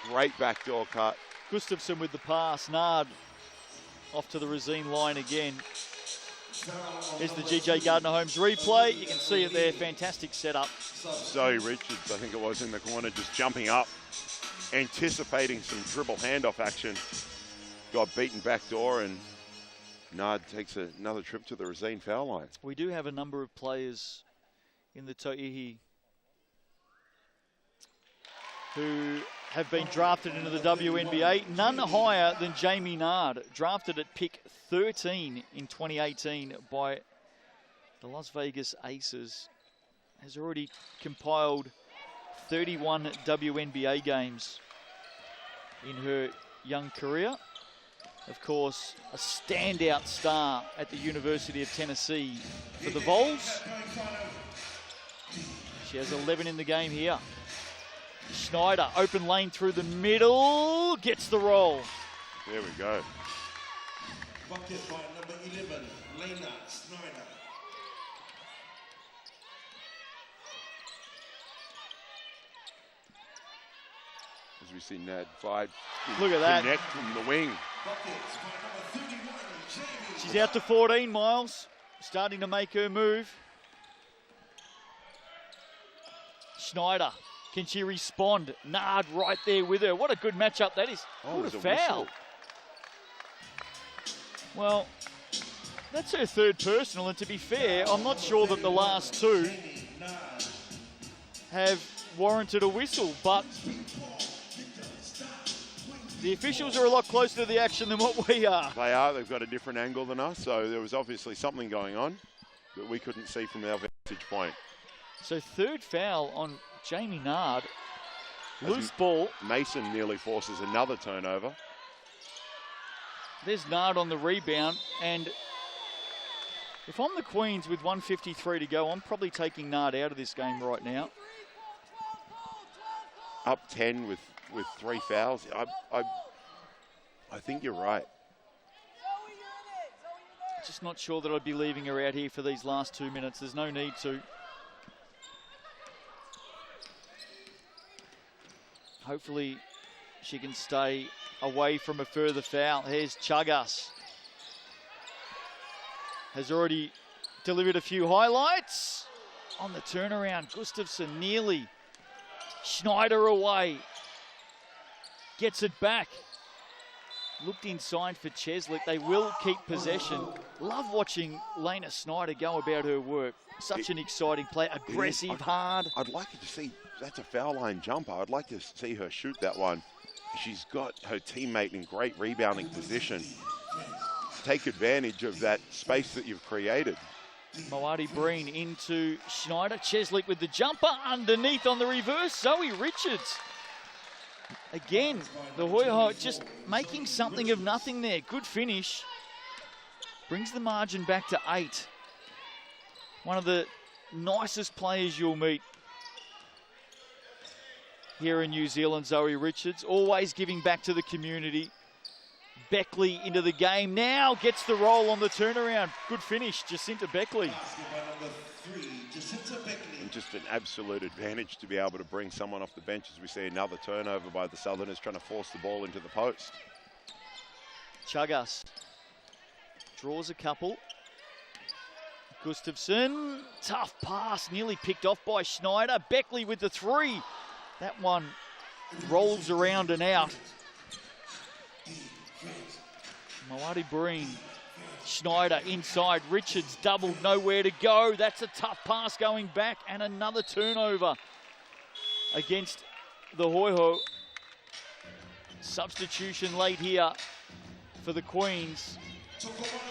Great backdoor cut. Gustafsson with the pass. Nard off to the Racine line again. Here's the GJ Gardner Holmes replay. You can see it there. Fantastic setup. Zoe Richards, I think it was, in the corner, just jumping up, anticipating some dribble handoff action. Got beaten backdoor, and Nard takes another trip to the Racine foul line. We do have a number of players in the Tauihi who have been drafted into the WNBA. None higher than Jamie Nard, drafted at pick 13 in 2018 by the Las Vegas Aces. Has already compiled 31 WNBA games in her young career. Of course, a standout star at the University of Tennessee for the Vols. She has 11 in the game here. Schneider, open lane through the middle, gets the roll. There we go. Bucket by number 11, Lena Schneider. As we see Nad Clyde Look at that. connect from the wing. Buckets by number 31, Jamie. She's out to 14, Miles. Starting to make her move. Schneider, can she respond? Nard right there with her. What a good matchup that is. Oh, What a there's a foul. whistle. Well, that's her third personal, and to be fair, I'm not sure that the last two have warranted a whistle, but the officials are a lot closer to the action than what we are. They are. They've got a different angle than us, so there was obviously something going on that we couldn't see from our vantage point. So third foul on Jamie Nard. Loose ball. Mason nearly forces another turnover. There's Nard on the rebound, and if I'm the Queens with 1:53 to go, I'm probably taking Nard out of this game right now. Up 10 with 3 fouls. I think you're right. Just not sure that I'd be leaving her out here for these last 2 minutes. There's no need to. Hopefully she can stay away from a further foul. Here's Chagas. Has already delivered a few highlights. On the turnaround, Gustafsson nearly. Schneider away. Gets it back. Looked inside for Cheslick. They will keep possession. Love watching Lena Schneider go about her work. Such an exciting play. Aggressive, hard. I'd like you to see, that's a foul line jumper. I'd like to see her shoot that one. She's got her teammate in great rebounding position. Take advantage of that space that you've created. Moati Breen into Schneider. Cheslick with the jumper underneath on the reverse. Zoe Richards. Again, the Hoiho just making something of nothing there. Good finish. Brings the margin back to 8. One of the nicest players you'll meet here in New Zealand, Zoe Richards. Always giving back to the community. Beckley into the game now, gets the roll on the turnaround. Good finish, Jacinta Beckley. And just an absolute advantage to be able to bring someone off the bench as we see another turnover by the Southerners trying to force the ball into the post. Chagas draws a couple. Gustafsson, tough pass, nearly picked off by Schneider. Beckley with the 3. That one rolls around and out. Moati Breen, Schneider inside, Richards doubled, nowhere to go. That's a tough pass going back, and another turnover against the Hoiho. Substitution late here for the Queens.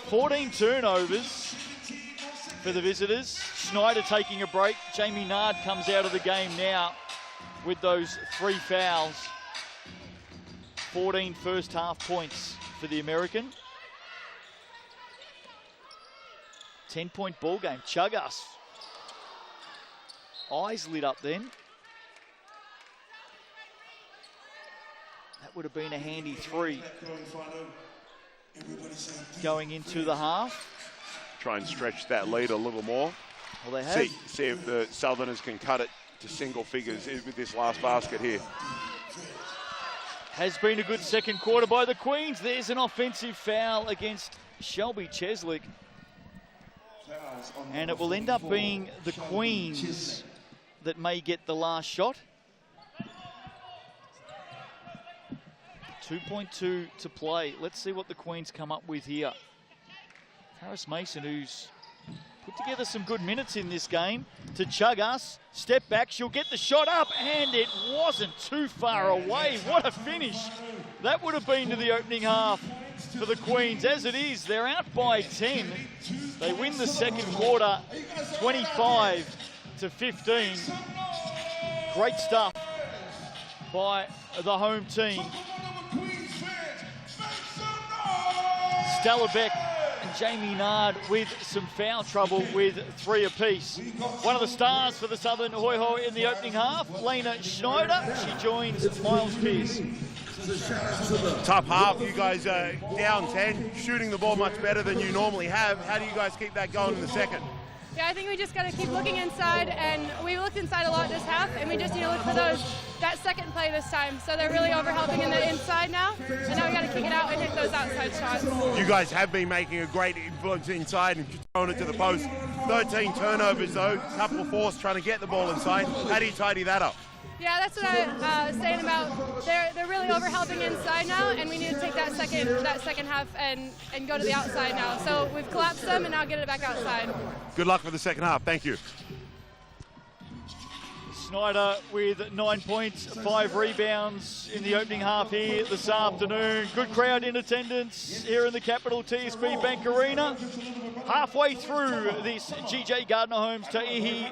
14 turnovers for the visitors. Schneider taking a break. Jamie Nard comes out of the game now with those 3 fouls. 14 first half points for the American. 10-point ball game. Chagas. Eyes lit up then. That would have been a handy 3 going into the half. Try and stretch that lead a little more. Well, they have. See if the Southerners can cut it to single figures with this last basket here. Has been a good second quarter by the Queens. There's an offensive foul against Shelby Cheslick. And it will end up being the Queens that may get the last shot. 2.2 to play. Let's see what the Queens come up with here. Harris Mason, who's put together some good minutes in this game, to chug us. Step back, she'll get the shot up, and it wasn't too far away. What a finish. That would have been to the opening half for the Queens. As it is, they're out by 10. They win the second quarter, 25 to 15. Great stuff by the home team. Stella Beck and Jamie Nard with some foul trouble with 3 apiece. One of the stars for the Southern Hoiho in the opening half, Lena Schneider. She joins Miles Pearce. Tough half. You guys are down 10, shooting the ball much better than you normally have. How do you guys keep that going in the second? Yeah, I think we just got to keep looking inside, and we looked inside a lot this half, and we just need to look for that second play this time. So they're really overhelping in the inside now, and now we got to kick it out and hit those outside shots. You guys have been making a great influence inside and throwing it to the post. 13 turnovers though, couple of forced trying to get the ball inside. How do you tidy that up? Yeah, that's what I was saying about they're really overhelping inside now, and we need to take that second half and go to the outside now. So we've collapsed them and now get it back outside. Good luck for the second half. Thank you. Snyder with 9 points, 5 rebounds in the opening half here this afternoon. Good crowd in attendance here in the capital TSB Bank Arena. Halfway through this GJ Gardner Homes Tauihi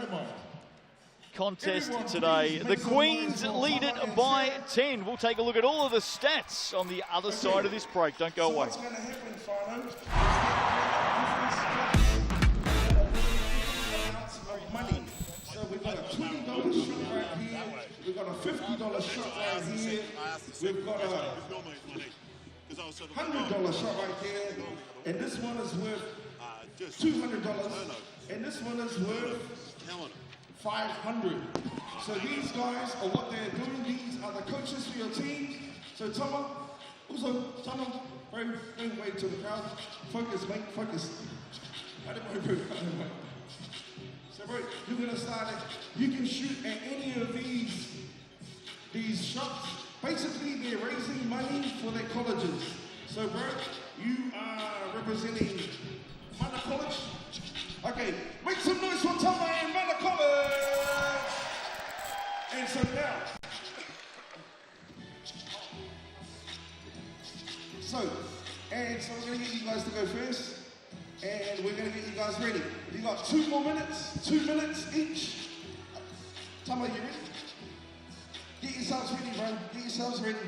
contest today. The Queens lead it by 10. We'll take a look at all of the stats on the other side of this break. Don't go away. We've got a $20 shot right here. We've got a $50 shot right here. We've got a $100 shot right there. And this one is worth $200. And this one is worth $500. So these guys are what they're doing. These are the coaches for your team. So Tama, bring way to the crowd. Focus, mate, focus. I didn't want to go. So bro, you're gonna start it. You can shoot at any of these shots. Basically, they're raising money for their colleges. So bro, you are representing Mana College. Okay, make some noise for Tama and Mana College. And so now, we're gonna get you guys to go first. And we're going to get you guys ready. You got 2 more minutes, 2 minutes each. Tama, you ready? Get yourselves ready, bro. Get yourselves ready.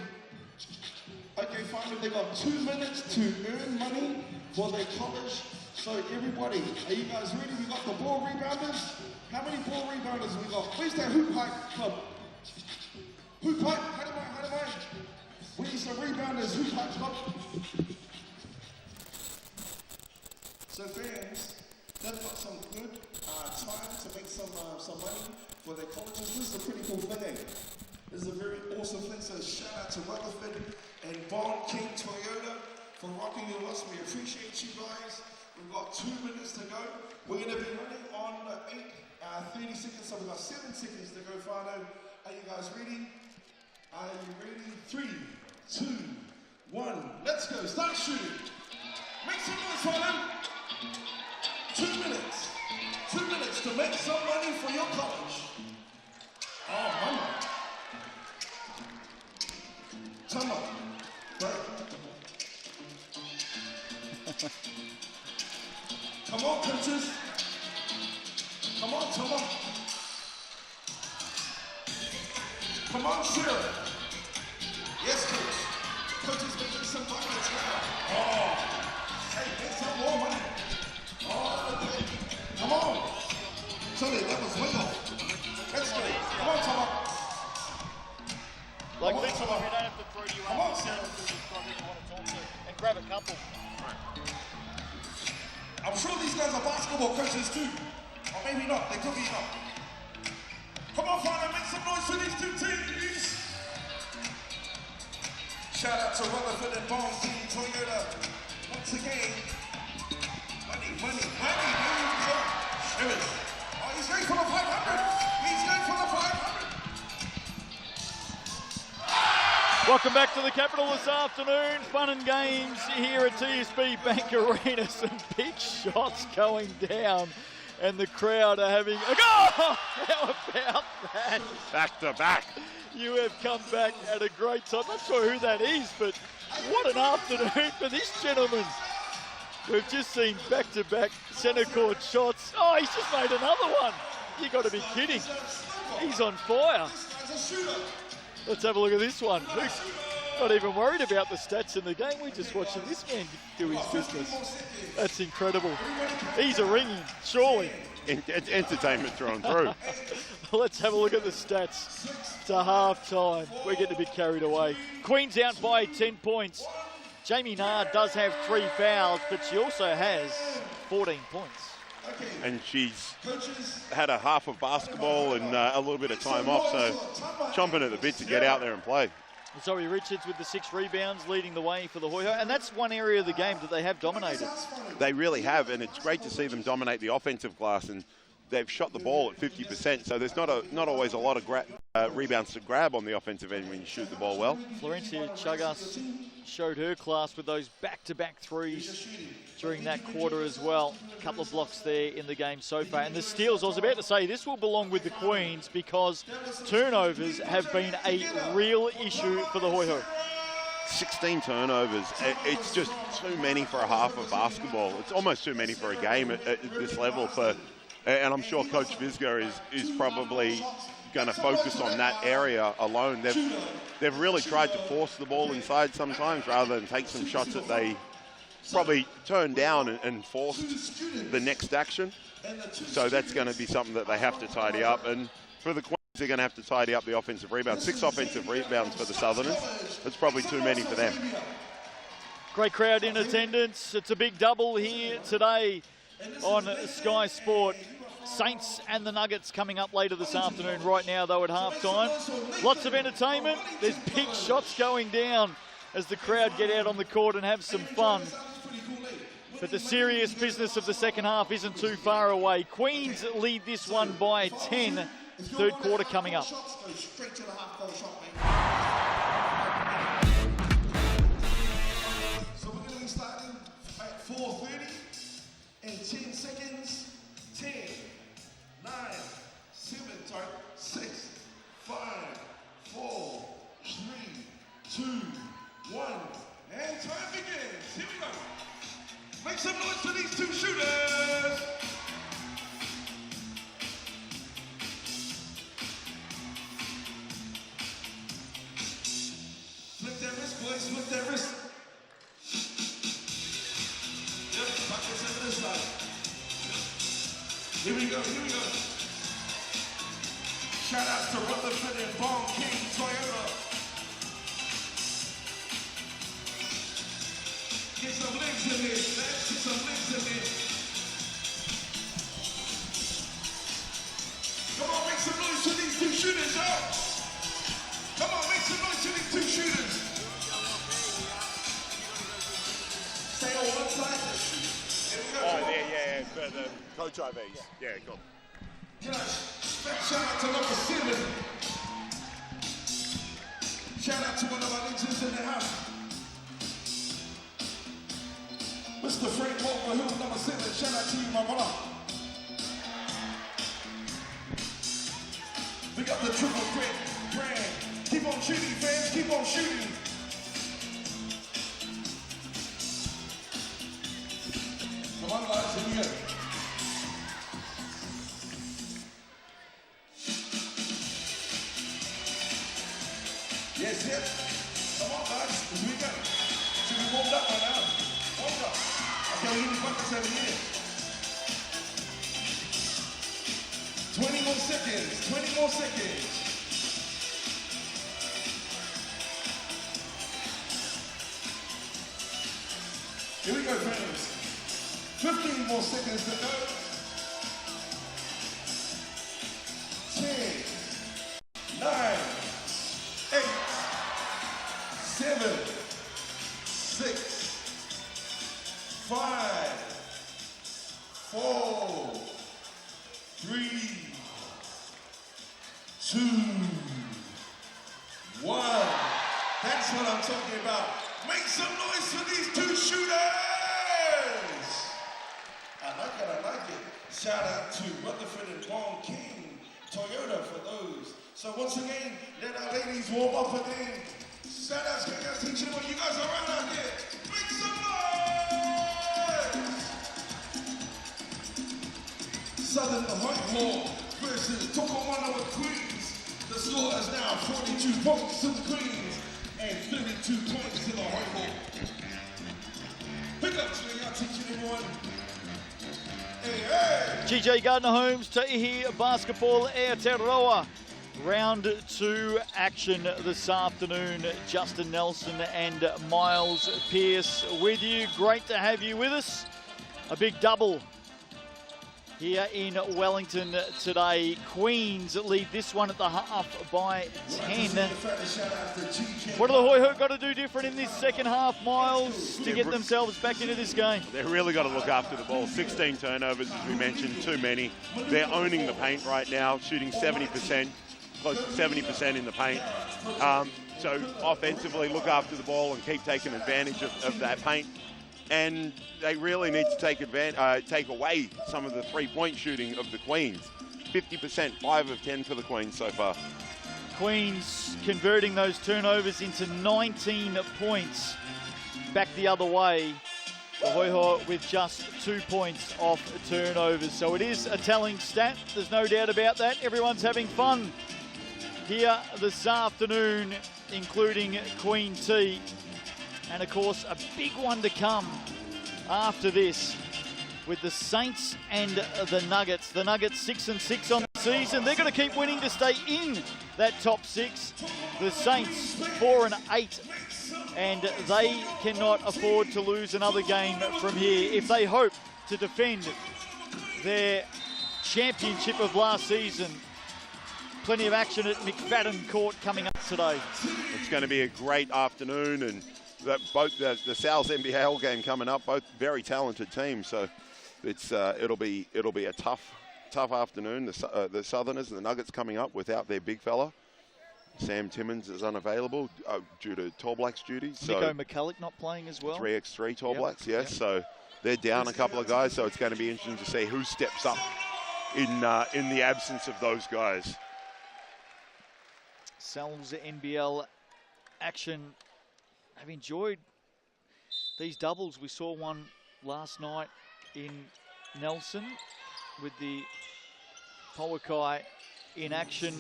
Okay, fine. They got 2 minutes to earn money for their college. So everybody, are you guys ready? We got the ball rebounders. How many ball rebounders we got? Where's that hoop hype club? Hoop hype? How do I? We need some rebounders, hoop hype club. So fans, they've got some good time to make some money for their colleges. This is a pretty cool thing, eh? This is a very awesome thing. So shout out to Rutherford and Bond King Toyota for rocking with us. We appreciate you guys. We've got 2 minutes to go. We're going to be running on 30 seconds. So we've got 7 seconds to go, Fano. Are you guys ready? Are you ready? 3, 2, 1. Let's go. Start shooting. Make some noise, Fano. 2 minutes. 2 minutes to make some money for your college. Oh, mama. Tama. Come on, coaches. Come on, Tama. Come on, Sarah. Yes, coach. Coach is making some buckets now. Oh. Hey, make some more money. Oh, okay. Come on. Sorry, that was way off. Let's go. Come on, Tama. Like this one, we don't have to throw you up. Come on, Sarah. You want to talk to and grab a couple. I'm sure these guys are basketball coaches too. Or maybe not. They could be not. Come on, Father, make some noise for these two teams. Shout out to Rutherford and Bone Team Toyota. Once again, money. There you go. Oh, he's going for the 500. He's going for the 500. Welcome back to the capital this afternoon. Fun and games here at TSB Bank Arena. Some big shots going down, and the crowd are having a go. How about that? Back to back. You have come back at a great time. Not sure who that is, but what an afternoon for this gentleman. We've just seen back-to-back centre court shots. Oh, he's just made another one. You got to be kidding. He's on fire. Let's have a look at this one. Who's not even worried about the stats in the game. We're just watching this man do his business. That's incredible. He's a ringing, surely. It's entertainment thrown through. Let's have a look at the stats. It's a half-time. We're getting a bit carried away. Queen's out by 10 points. Jamie Nard does have 3 fouls, but she also has 14 points. And she's had a half of basketball and a little bit of time off, so chomping at the bit to get out there and play. Zoe Richards with the 6 rebounds leading the way for the Hoiho, and that's one area of the game that they have dominated. They really have, and it's great to see them dominate the offensive glass, and they've shot the ball at 50%, so there's not always a lot of rebounds to grab on the offensive end when you shoot the ball well. Florencia Chagas showed her class with those back-to-back threes during that quarter as well. A couple of blocks there in the game so far. And the steals, I was about to say, this will belong with the Queens because turnovers have been a real issue for the Hoiho. 16 turnovers. It's just too many for a half of basketball. It's almost too many for a game at this level. And I'm sure Coach Vizga is probably going to focus on that area alone. They've really tried to force the ball inside sometimes rather than take some shots that they probably turned down and forced the next action. So that's going to be something that they have to tidy up. And for the Queens, they're going to have to tidy up the offensive rebounds. 6 offensive rebounds for the Southerners. That's probably too many for them. Great crowd in attendance. It's a big double here today on Sky Sport. Saints and the Nuggets coming up later this afternoon. Right now, though, at halftime. Lots of entertainment. There's big shots going down as the crowd get out on the court and have some fun. But the serious business of the second half isn't too far away. Queens lead this one by 10. Third quarter coming up. So we're going to be starting at 4:30 in 10 seconds. 10, 9, 7, 6, 5, 4, 3, 2, 1, and time begins. Here we go. Make some noise for these 2 shooters. Flip that wrist, boys. Flip that wrist. Yep, pockets over this side. Here we go. Shout out to Rutherford and Bone King Toyota. Get some legs in this, man. Get some legs in this. Come on, make some noise for these 2 shooters, y'all. Come on, make some noise for these 2 shooters. Stay on one side. Here we go. Oh, yeah, for the Coach IVs. Yeah, cool. Shout out to number 7. Shout out to one of our legends in the house. Mr. Frank Walker, who's number 7. Shout out to you, my brother. We got the triple threat brand. Keep on shooting, fans. Keep on shooting. Come on, guys. Here we go. Yes. Come on, guys. Here we go. Should be warmed up right now. Warmed up. Okay, we're getting buckets over here. 20 more seconds. 20 more seconds. Here we go, friends. 15 more seconds to go. 10, 9, 8, 7, 7, 6, 5, 4, 3, 2, 1. That's what I'm talking about. Make some noise for these two shooters. I like it, I like it. Shout out to Rutherford and Paul King, Toyota for those. So once again, let our ladies warm up again. Shout out to you guys, teaching what you guys are right out there. Make some noise! Southern Hoiho versus Tokomanawa Queens. The score is now 42 points to the Queens and 32 points to the Hoiho. Pick up to you, teaching everyone. GJ Gardner Holmes, Tauihi Basketball Aotearoa. Round 2 action this afternoon. Justin Nelson and Miles Pearce with you. Great to have you with us. A big double here in Wellington today. Queens lead this one at the half by 10. What do the Hoiho got to do different in this second half, Miles, to get themselves back into this game? They've really got to look after the ball. 16 turnovers, as we mentioned, too many. They're owning the paint right now, shooting 70%, close to 70% in the paint. So offensively, look after the ball and keep taking advantage of that paint. And they really need to take away some of the three-point shooting of the Queens. 50%, 5 of 10 for the Queens so far. Queens converting those turnovers into 19 points. Back the other way, the Hoiho with just 2 points off turnovers. So it is a telling stat, there's no doubt about that. Everyone's having fun here this afternoon, including Queen T. And of course, a big one to come after this with the Saints and the Nuggets. The Nuggets 6-6 on the season. They're going to keep winning to stay in that top 6. The Saints 4-8, and they cannot afford to lose another game from here if they hope to defend their championship of last season. Plenty of action at McFadden Court coming up today. It's going to be a great afternoon, and both the Sal's NBL game coming up, both very talented teams. So it's it'll be a tough afternoon. The Southerners and the Nuggets coming up without their big fella. Sam Timmins is unavailable due to Tall Blacks duties. Nico McCulloch not playing as well. 3x3 Tall Blacks, yes. Yep. So they're down a couple of guys. So it's going to be interesting to see who steps up in the absence of those guys. Sal's NBL action. I've enjoyed these doubles. We saw one last night in Nelson with the Pauakai in action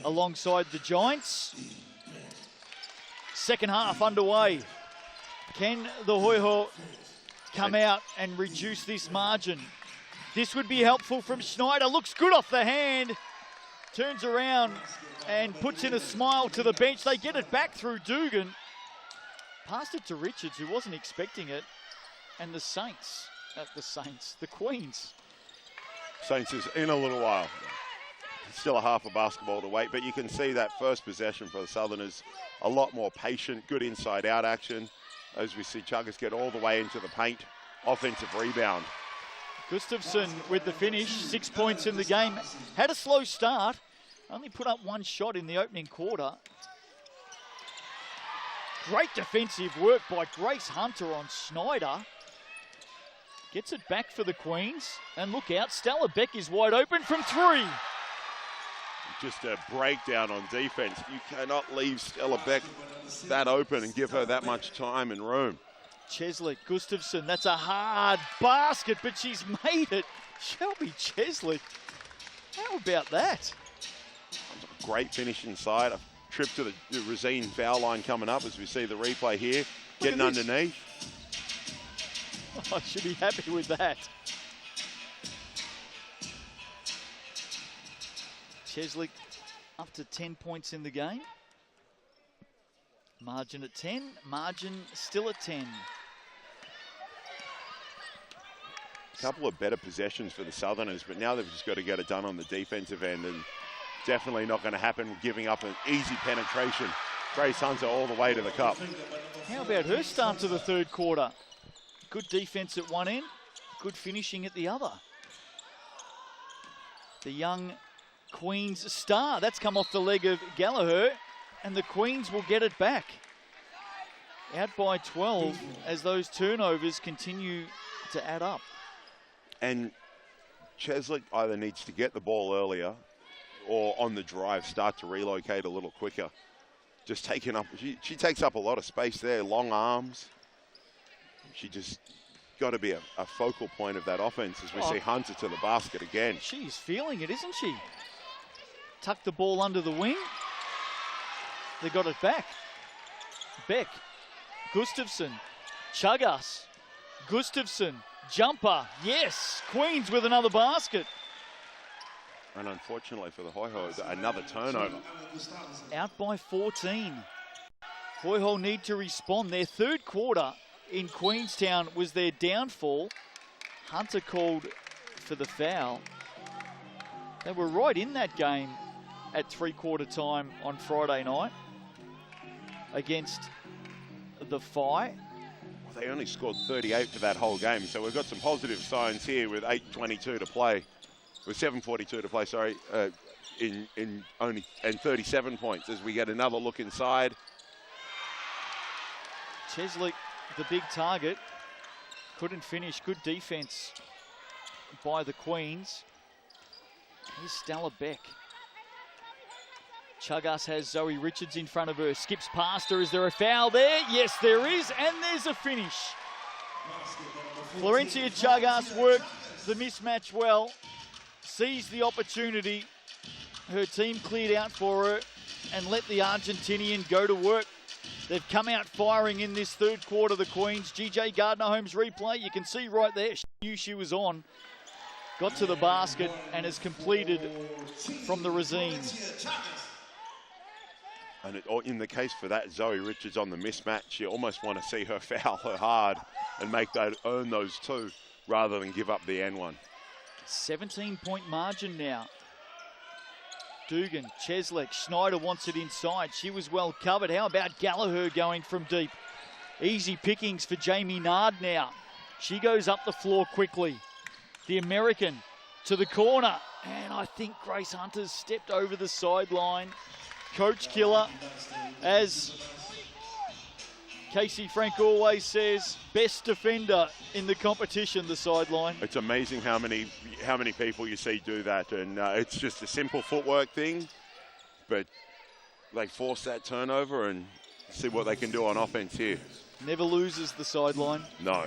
alongside the Giants. Second half underway. Can the Hoiho come out and reduce this margin? This would be helpful from Schneider. Looks good off the hand. Turns around and puts in a smile to the bench. They get it back through Dugan. Passed it to Richards, who wasn't expecting it. And the Queens. Saints is in a little while. Still a half a basketball to wait, but you can see that first possession for the Southerners, a lot more patient, good inside-out action. As we see Chuggers get all the way into the paint. Offensive rebound. Gustafsson with the finish, 6 points in the game. Had a slow start, only put up one shot in the opening quarter. Great defensive work by Grace Hunter on Schneider. Gets it back for the Queens. And look out, Stella Beck is wide open from 3. Just a breakdown on defense. You cannot leave Stella Beck that open and give her that much time and room. Chesley, Gustafsson, that's a hard basket, but she's made it. Shelby Chesley, how about that? Great finish inside. A trip to the Rosine foul line coming up as we see the replay here. Getting underneath. I should be happy with that. Chesley up to 10 points in the game. Margin at 10, margin still at 10. A couple of better possessions for the Southerners, but now they've just got to get it done on the defensive end, and definitely not going to happen giving up an easy penetration Grace Hunter all the way to the cup. How about her start to the third quarter? Good defense at one end, good finishing at the other. The young Queens star, that's come off the leg of Gallagher, and the Queens will get it back. Out by 12 as those turnovers continue to add up. And Cheslick either needs to get the ball earlier or on the drive start to relocate a little quicker. Just taking up, she takes up a lot of space there, long arms. She just got to be a focal point of that offense as we see Hunter to the basket again. She's feeling it, isn't she? Tuck the ball under the wing. They got it back. Beck, Gustafsson, Chagas, Gustafsson, jumper, yes. Queens with another basket. And unfortunately for the Hoiho, another turnover. Out by 14. Hoiho need to respond. Their third quarter in Queenstown was their downfall. Hunter called for the foul. They were right in that game at three-quarter time on Friday night against the Phi. They only scored 38 for that whole game, so we've got some positive signs here with 8:22 to play. With 7:42 to play, sorry, and 37 points as we get another look inside. Cheslick, the big target, couldn't finish. Good defense by the Queens. Here's Stella Beck. Chagas has Zoe Richards in front of her. Skips past her. Is there a foul there? Yes, there is, and there's a finish. Florencia Chagas worked the mismatch well. Seized the opportunity. Her team cleared out for her and let the Argentinian go to work. They've come out firing in this third quarter, the Queens. GJ Gardner Holmes replay. You can see right there, she knew she was on. Got to the basket and has completed from the Racine. And in the case for that, Zoe Richards on the mismatch, you almost want to see her foul her hard and make that earn those two rather than give up the N1. 17-point margin now. Dugan, Cheslick, Schneider wants it inside. She was well covered. How about Gallagher going from deep? Easy pickings for Jamie Nard now. She goes up the floor quickly. The American to the corner. And I think Grace Hunter's stepped over the sideline. Coach killer, as Casey Frank always says, best defender in the competition, the sideline. It's amazing how many people you see do that, and it's just a simple footwork thing, but they force that turnover and see what they can do on offense here. Never loses the sideline. No.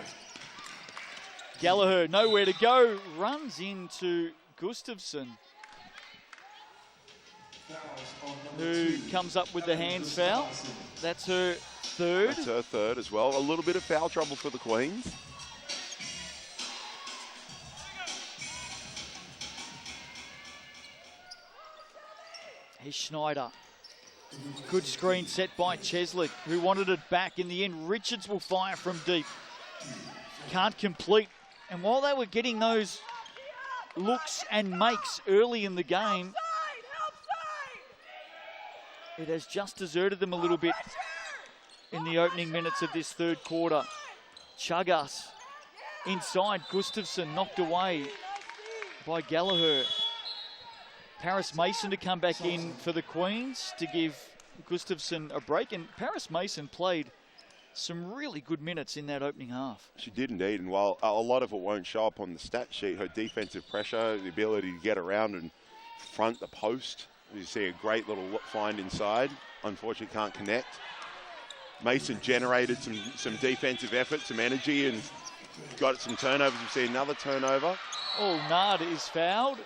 Gallagher, nowhere to go, runs into Gustafsson, who comes up with the hands foul. That's her third. That's her third as well. A little bit of foul trouble for the Queens. Here's Schneider. Good screen set by Cheslick, who wanted it back. In the end, Richards will fire from deep. Can't complete. And while they were getting those looks and makes early in the game, it has just deserted them a little bit in the opening minutes of this third quarter. Chagas inside. Gustafsson knocked away by Gallagher. Paris Mason to come back in for the Queens to give Gustafsson a break. And Paris Mason played some really good minutes in that opening half. She did indeed, and while a lot of it won't show up on the stat sheet, her defensive pressure, the ability to get around and front the post. You see a great little find inside. Unfortunately, can't connect. Mason generated some defensive effort, some energy, and got some turnovers. We see another turnover. Oh, Nard is fouled.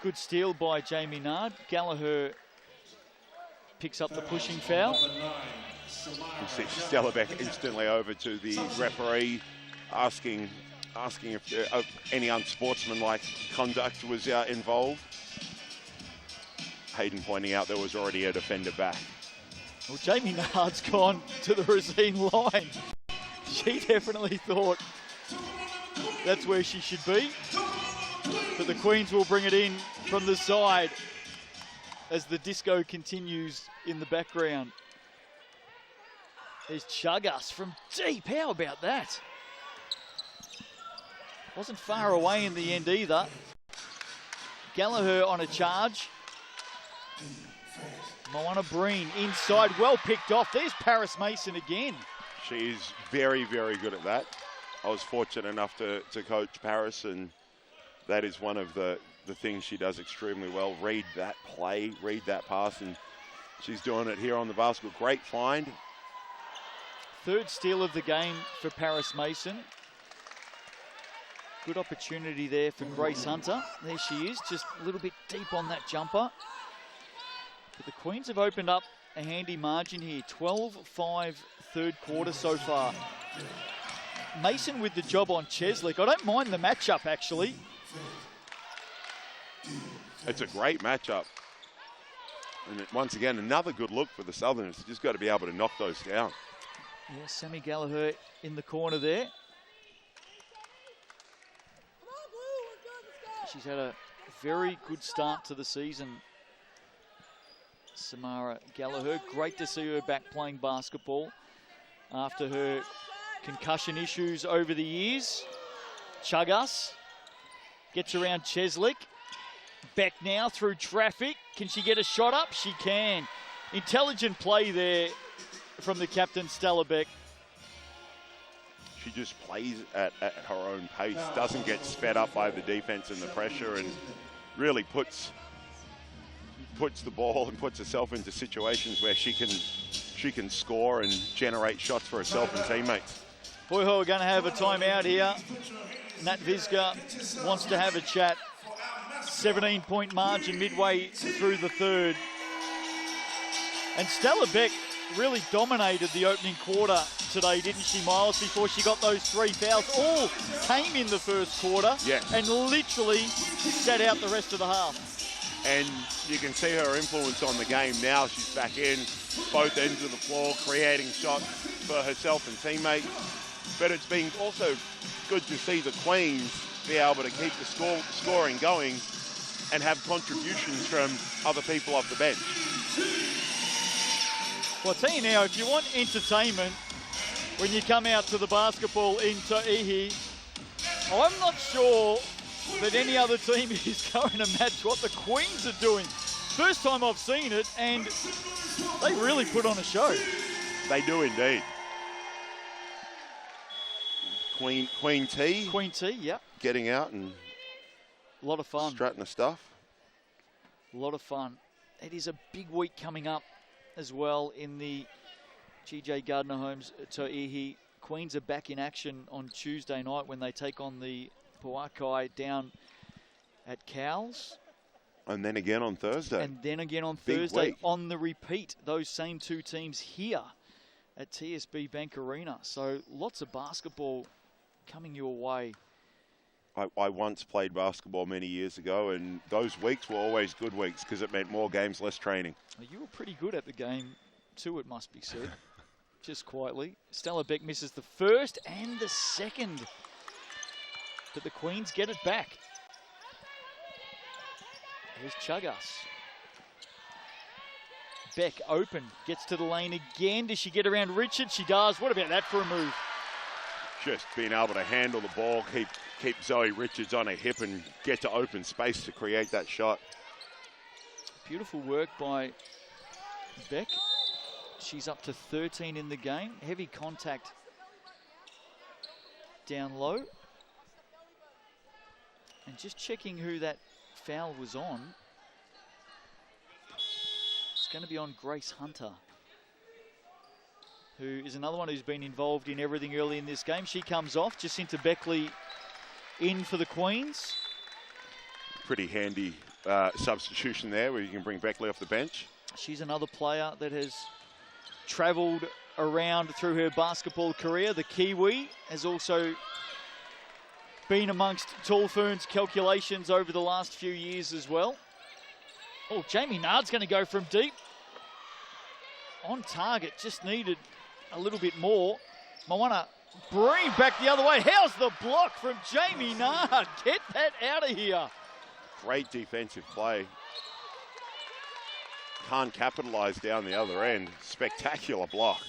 Good steal by Jamie Nard. Gallagher picks up the pushing foul. You see Stella Beck instantly over to the referee, asking if any unsportsmanlike conduct was involved. Hayden pointing out there was already a defender back. Well, Jamie Nard's gone to the Racine line. She definitely thought that's where she should be. But the Queens will bring it in from the side. as the disco continues in the background. There's Chagas from deep. How about that? Wasn't far away in the end either. Gallagher on a charge. Moana Breen inside, well picked off. There's Paris Mason again. She's very, very good at that. I was fortunate enough to coach Paris, and that is one of the things she does extremely well. Read that play, read that pass, and she's doing it here on the basketball. Great find. Third steal of the game for Paris Mason. Good opportunity there for Grace Hunter. There she is, just a little bit deep on that jumper. But the Queens have opened up a handy margin here. 12-5 third quarter so far. Mason with the job on Cheslick. I don't mind the matchup, actually. It's a great matchup. And once again, another good look for the Southerners. Just got to be able to knock those down. Yeah, Sammy Gallagher in the corner there. She's had a very good start to the season, Samara Gallagher. Great to see her back playing basketball after her concussion issues over the years. Chagas gets around Cheslick. Beck now through traffic. Can she get a shot up? She can. Intelligent play there from the captain, Stella Beck. She just plays at her own pace, doesn't get sped up by the defense and the pressure, and really puts the ball and puts herself into situations where she can score and generate shots for herself and teammates. Hoiho are going to have a timeout here. Nat Vizca wants to have a chat. 17-point margin midway through the third. And Stella Beck really dominated the opening quarter today, didn't she, Miles, before she got those 3 fouls. All came in the first quarter, yes, and literally sat out the rest of the half. And you can see her influence on the game now. She's back in both ends of the floor, creating shots for herself and teammates. But it's been also good to see the Queens be able to keep the scoring going and have contributions from other people off the bench. Well, I'll tell you now, if you want entertainment when you come out to the basketball in Tauihi, I'm not sure that any other team is going to match what the Queens are doing. First time I've seen it, and they really put on a show. They do indeed. Queen T. Queen T, yep. Getting out and a lot of fun. Strutting the stuff. A lot of fun. It is a big week coming up as well in the GJ Gardner Homes Tauihi. Queens are back in action on Tuesday night when they take on the Puakai down at Cowles. And then again on Thursday. And then again on Big Thursday week. on the repeat. Those same 2 teams here at TSB Bank Arena. So lots of basketball coming your way. I once played basketball many years ago, and those weeks were always good weeks because it meant more games, less training. Well, you were pretty good at the game too, it must be said. Just quietly. Stella Beck misses the first and the second. But the Queens get it back. Here's Chagas. Beck open, gets to the lane again. Does she get around Richard? She does. What about that for a move? Just being able to handle the ball, keep Zoe Richards on her hip and get to open space to create that shot. Beautiful work by Beck. She's up to 13 in the game. Heavy contact down low. And just checking who that foul was on. It's going to be on Grace Hunter, who is another one who's been involved in everything early in this game. She comes off. Jacinta Beckley in for the Queens. Pretty handy substitution there where you can bring Beckley off the bench. She's another player that has travelled around through her basketball career. The Kiwi has also been amongst Tall Fern's calculations over the last few years as well. Oh, Jamie Nard's going to go from deep. On target, just needed a little bit more. Moana Breen back the other way. How's the block from Jamie Nard? Get that out of here. Great defensive play. can't capitalise down the other end. Spectacular block.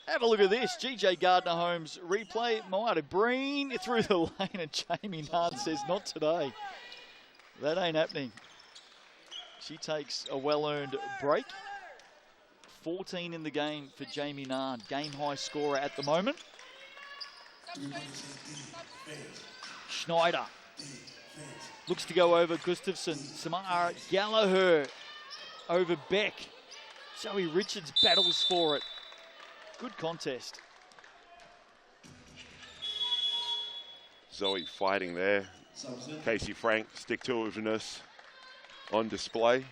Have a look at this. GJ Gardner Holmes replay. Moana Breen through the lane, and Jamie Nard says, not today. That ain't happening. She takes a well-earned break. 14 in the game for Jamie Nard. Game-high scorer at the moment. Schneider looks to go over Gustafsson. Samara Gallagher over Beck. Zoe Richards battles for it. Good contest. Zoe fighting there. Casey Frank, stick-to-itiveness on display.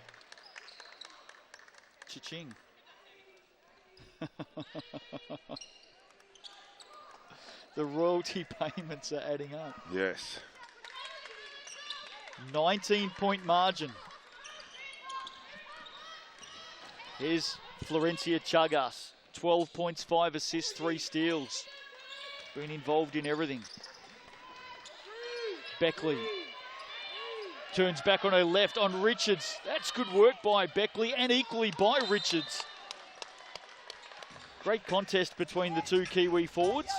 Cha-ching. The royalty payments are adding up. Yes. 19-point margin. Here's Florencia Chagas. 12 points, 5 assists, 3 steals. Been involved in everything. Beckley turns back on her left on Richards. That's good work by Beckley and equally by Richards. Great contest between the two Kiwi forwards.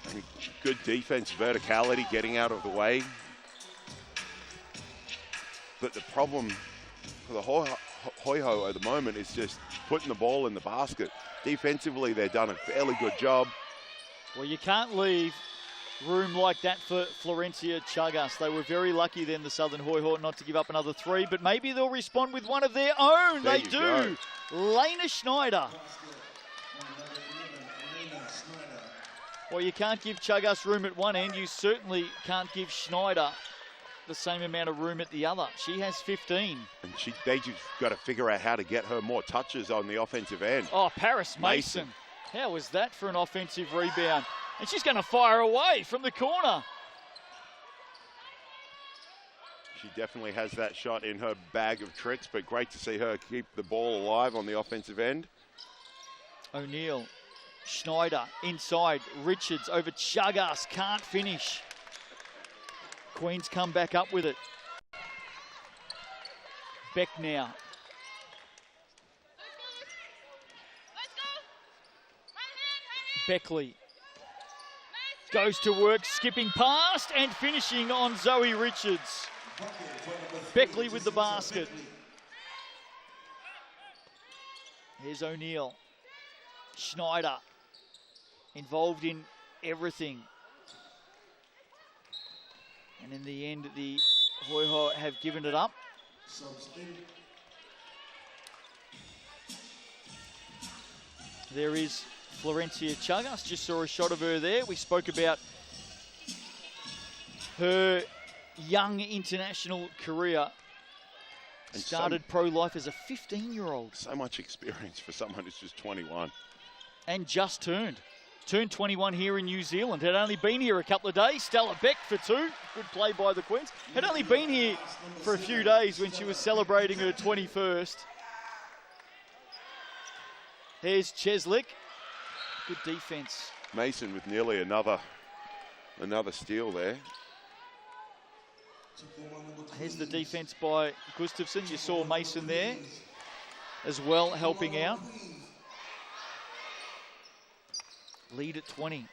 And good defense, verticality, getting out of the way. But the problem for the Hoiho at the moment is just putting the ball in the basket. Defensively, they've done a fairly good job. Well, you can't leave room like that for Florencia Chagas. They were very lucky then, the Southern Hoiho, not to give up another 3, but maybe they'll respond with one of their own. There they do. Lena Schneider. Well, you can't give Chagas room at one end. You certainly can't give Schneider the same amount of room at the other. She has 15. And they just got to figure out how to get her more touches on the offensive end. Oh, Paris Mason. How was that for an offensive rebound? And she's going to fire away from the corner. She definitely has that shot in her bag of tricks, but great to see her keep the ball alive on the offensive end. O'Neill, Schneider inside, Richards over Chagas, can't finish. Queens come back up with it. Beck now. Beckley goes to work, skipping past and finishing on Zoe Richards. Beckley with the basket. Here's O'Neill. Schneider involved in everything. And in the end, the Hoiho have given it up. There is Florencia Chagas. Just saw a shot of her there. We spoke about her young international career. And started pro life as a 15-year-old. So much experience for someone who's just 21. And just turned 21 here in New Zealand. Had only been here a couple of days. Stella Beck for 2. Good play by the Queens. Had only been here for a few days when she was celebrating her 21st. Here's Cheslick. Good defense. Mason with nearly another steal there. Here's the defense by Gustafsson. You saw Mason there as well, helping out. Lead at 20.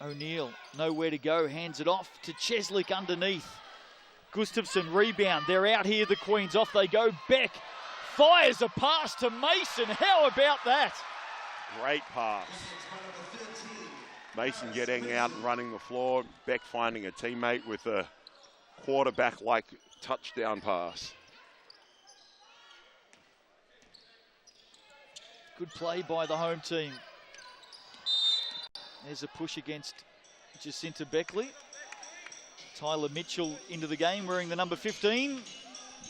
O'Neill, nowhere to go, hands it off to Cheslick underneath. Gustafsson, rebound. They're out here, the Queens. Off they go. Beck fires a pass to Mason. How about that? Great pass. Mason getting out and running the floor. Beck finding a teammate with a quarterback-like touchdown pass. Good play by the home team. There's a push against Jacinta Beckley. Tyler Mitchell into the game wearing the number 15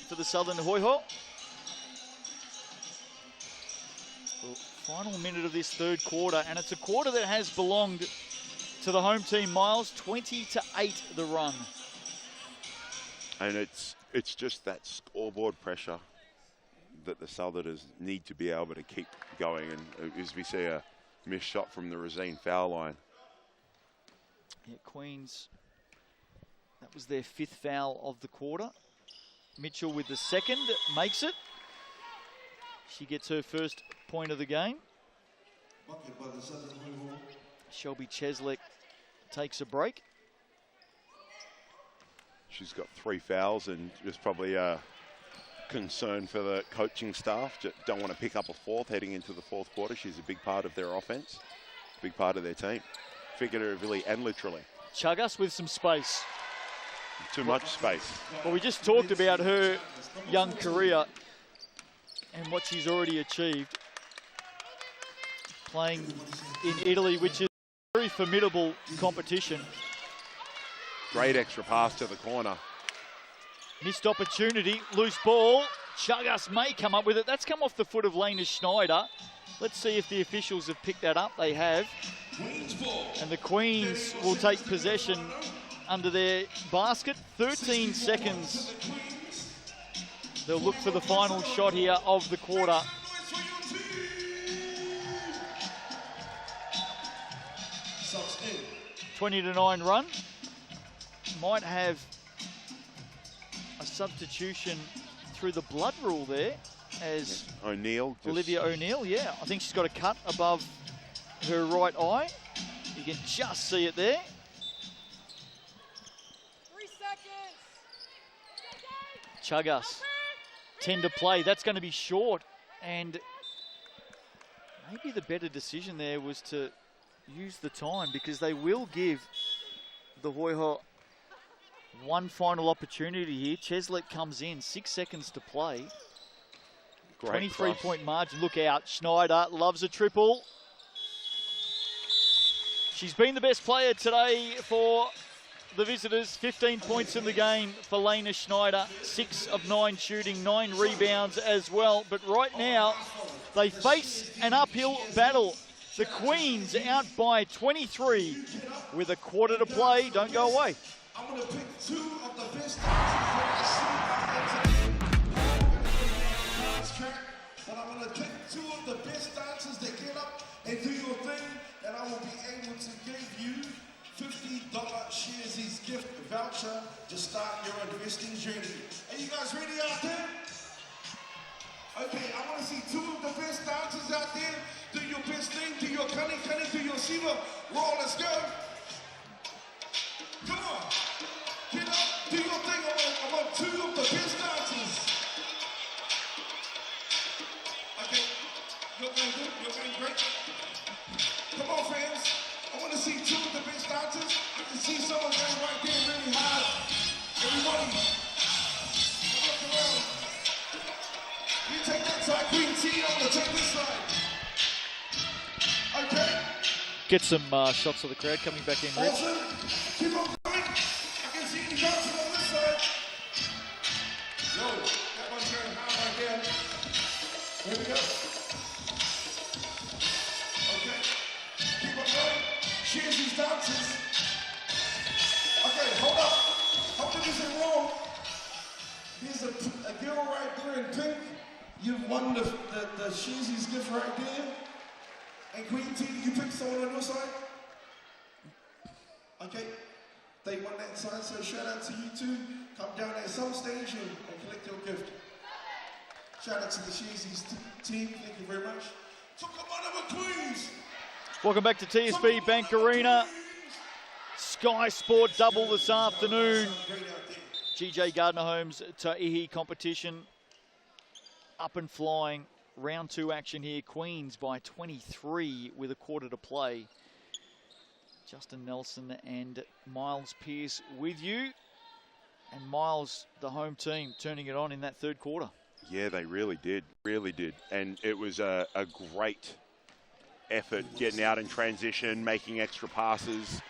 for the Southern Hoiho. Final minute of this third quarter, and it's a quarter that has belonged to the home team, Miles. 20-8 the run. And it's just that scoreboard pressure that the Southerners need to be able to keep going. And as we see a missed shot from the Rosine foul line. Yeah, Queens, that was their 5th foul of the quarter. Mitchell with the 2nd, makes it. She gets her first point of the game. Shelby Cheslek takes a break. She's got 3 fouls and just probably a concern for the coaching staff. Just don't want to pick up a 4th heading into the 4th quarter. She's a big part of their offense, big part of their team, figuratively and literally. Chagas with some space. Too much space. Well, we just talked about her young career and what she's already achieved. Playing in Italy, which is a very formidable competition. Great extra pass to the corner. Missed opportunity, loose ball. Chagas may come up with it. That's come off the foot of Lena Schneider. Let's see if the officials have picked that up. They have. And the Queens will take possession under their basket. 13 seconds. They'll look for the final shot here of the quarter. (20-9) run. Might have a substitution through the blood rule there as O'Neill. Olivia O'Neill, yeah. I think she's got a cut above her right eye. You can just see it there. 3 seconds. Chagas, 10 to play. That's going to be short. And maybe the better decision there was to use the time, because they will give the Hoiho one final opportunity here. Cheslek comes in, 6 seconds to play. 23-point margin. Look out. Schneider loves a triple. She's been the best player today for the visitors. 15 points in the game for Lena Schneider. 6 of 9 shooting, 9 rebounds as well. But right now, they face an uphill battle. The Queens out by 23 with a quarter to play. Don't go away. I'm going to pick 2 of the best but I'm going to take 2 of the best dancers that get up and do your thing, and I will be able to give you $50 Sharesies gift voucher to start your investing journey. Are you guys ready out there? Okay, I want to see 2 of the best dancers out there. Do your best thing, do your cunning, do your shiva. Roll, let's go. Come on. Get up, do your thing. I want 2 of the best dancers. Okay, you're going good, you're going great. Come on, fans. I want to see 2 of the best dancers. I can see someone going right there really hard. Everybody, look around. You take that side, Queen T, I'm going to take this side. Okay. Get some shots of the crowd coming back in, Rich. Awesome. Keep on coming. I can see you dancing on this side. Yo, that one's going hard right there. Here we go. Okay. Keep on going. Cheers these dancers. Okay, hold up. How did this is wrong? Here's a girl right there in pink. You've won the Sharesies gift right there. And Queen T, you pick someone on your side? Okay, they won that side, so shout out to you 2. Come down at some stage and collect your gift. Shout out to the Sharesies team, thank you very much. Tokomanawa Queens! Welcome back to TSB Bank Arena. Sky Sport double this afternoon. GJ Gardner Homes Tauihi competition. Up and flying. Round 2 action here. Queens by 23 with a quarter to play. Justin Nelson and Miles Pearce with you. And Miles, the home team, turning it on in that 3rd quarter. Yeah, they really did. And it was a great effort getting out in transition, making extra passes,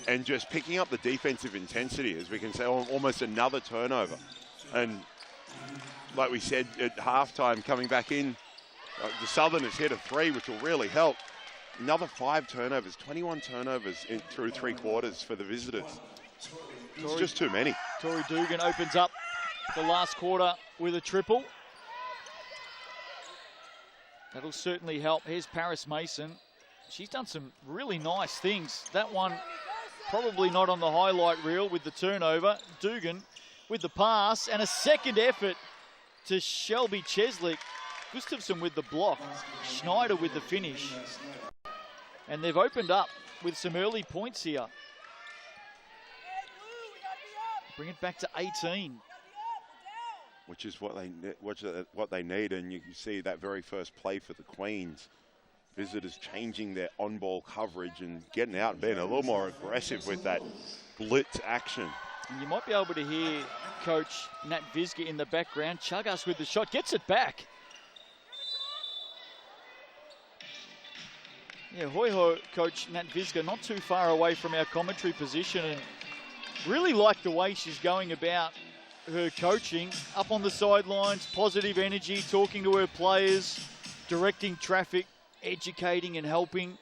and just picking up the defensive intensity, as we can say, almost another turnover. And like we said at halftime, coming back in, the Southerners hit a 3, which will really help. Another 5 turnovers, 21 turnovers through 3 quarters for the visitors. It's just too many. Tori Dugan opens up the last quarter with a triple. That'll certainly help. Here's Paris Mason. She's done some really nice things. That one probably not on the highlight reel with the turnover. Dugan with the pass and a second effort to Shelby Cheslek. Gustafsson with the block, Schneider with the finish. And they've opened up with some early points here. Bring it back to 18. Which is what they need, and you can see that very first play for the Queens. Visitors changing their on-ball coverage and getting out and being a little more aggressive with that blitz action. And you might be able to hear Coach Nat Visga in the background. Chagas with the shot, gets it back. Yeah, Hoiho Coach Nat Visga not too far away from our commentary position, and really like the way she's going about her coaching. Up on the sidelines, positive energy, talking to her players, directing traffic, educating and helping.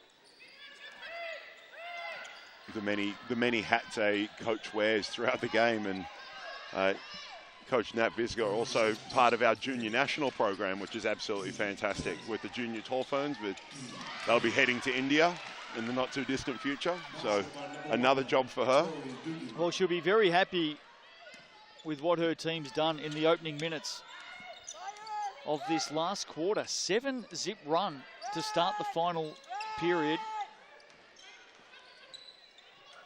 The many hats a coach wears throughout the game, and Coach Nat Visga also part of our junior national program, which is absolutely fantastic with the junior tall ferns, but they'll be heading to India in the not too distant future, so another job for her. Well, she'll be very happy with what her team's done in the opening minutes of this last quarter. 7-zip run to start the final period.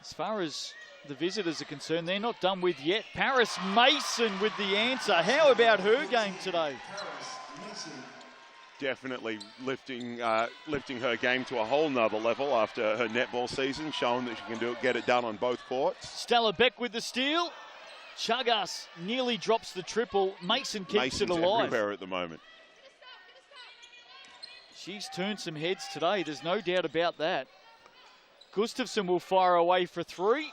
As far as the visitors are concerned, they're not done with yet. Paris Mason with the answer. How about her game today? Definitely lifting her game to a whole nother level after her netball season, showing that she can get it done on both courts. Stella Beck with the steal. Chagas nearly drops the triple. Mason keeps it alive. Everywhere at the moment. She's turned some heads today, there's no doubt about that. Gustafsson will fire away for three.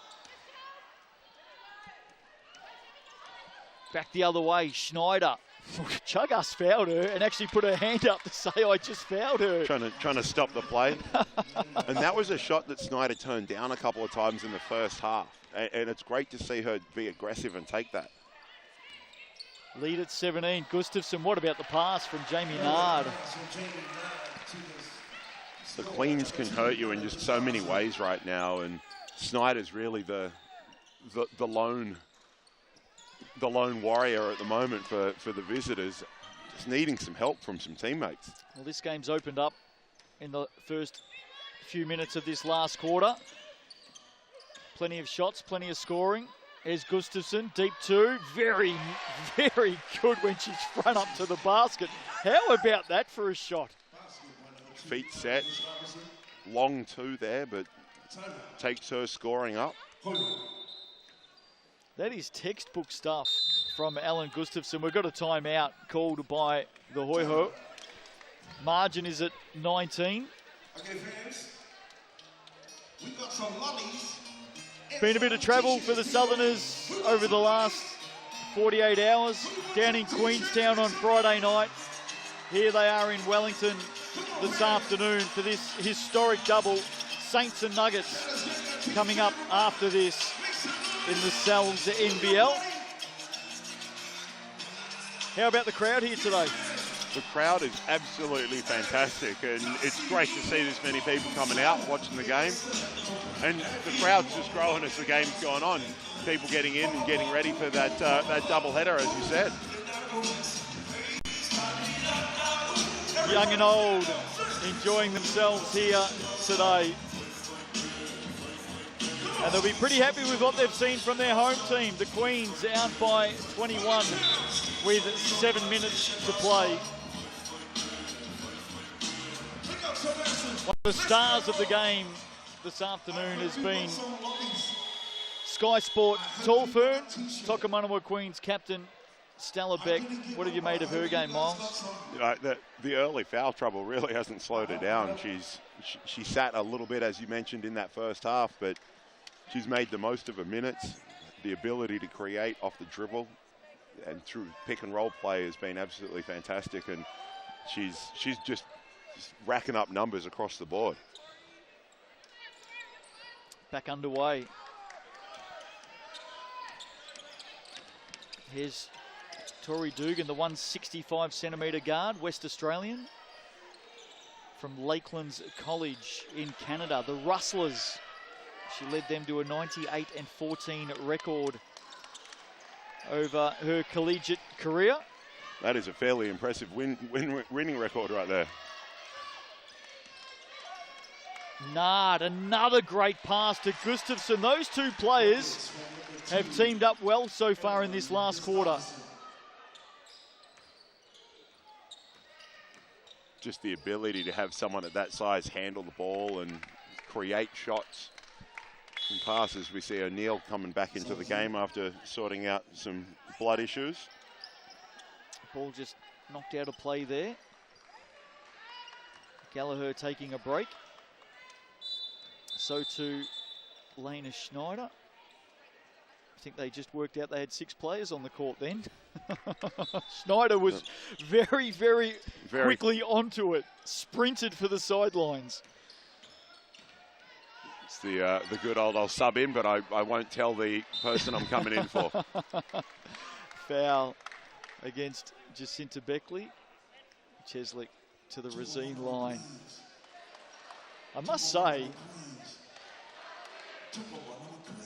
Back the other way, Schneider. Chagas fouled her and actually put her hand up to say, I just fouled her. Trying to stop the play. And that was a shot that Schneider turned down a couple of times in the first half. And it's great to see her be aggressive and take that. Lead at 17. Gustafsson, what about the pass from Jamie Nard? The Queens can hurt you in just so many ways right now, and Schneider's really the lone warrior at the moment for the visitors, just needing some help from some teammates. Well, this game's opened up in the first few minutes of this last quarter. Plenty of shots, plenty of scoring. Here's Gustafsson, deep two. Very, very good when she's front up to the basket. How about that for a shot? Feet set, long two there, but takes her scoring up. That is textbook stuff from Alan Gustafsson. We've got a timeout called by the Hoiho. Margin is at 19. Okay, fans, we got some lollies. Been a bit of travel for the Southerners over the last 48 hours. Down in Queenstown on Friday night. Here they are in Wellington this afternoon for this historic double. Saints and Nuggets coming up after this in the Sal's NBL. How about the crowd here today? The crowd is absolutely fantastic, and it's great to see this many people coming out watching the game. And the crowd's just growing as the game's gone on. People getting in and getting ready for that double header, as you said. Young and old enjoying themselves here today. And they'll be pretty happy with what they've seen from their home team. The Queens out by 21 with 7 minutes to play. One of the stars of the game this afternoon has been Sky Sport Tall Fern, Tokomanawa Queens captain Stella Beck. What have you made of her game, Miles? The early foul trouble really hasn't slowed her down. She sat a little bit, as you mentioned, in that first half, but she's made the most of her minutes. The ability to create off the dribble and through pick and roll play has been absolutely fantastic, and she's just racking up numbers across the board. Back underway. Here's Tori Dugan, the 165 centimetre guard, West Australian from Lakelands College in Canada. The Rustlers, she led them to a 98-14 record over her collegiate career. That is a fairly impressive winning record right there. Nard, another great pass to Gustafsson. Those two players have teamed up well so far in this last quarter. Just the ability to have someone at that size handle the ball and create shots and passes. We see O'Neill coming back into the game after sorting out some blood issues. Ball just knocked out of play there. Gallagher taking a break. So too Lena Schneider. I think they just worked out they had 6 players on the court then. Schneider was very quickly onto it. Sprinted for the sidelines. It's the good old I'll sub in, but I won't tell the person I'm coming in for. Foul against Jacinta Beckley. Cheslick to the Racine line. I must say,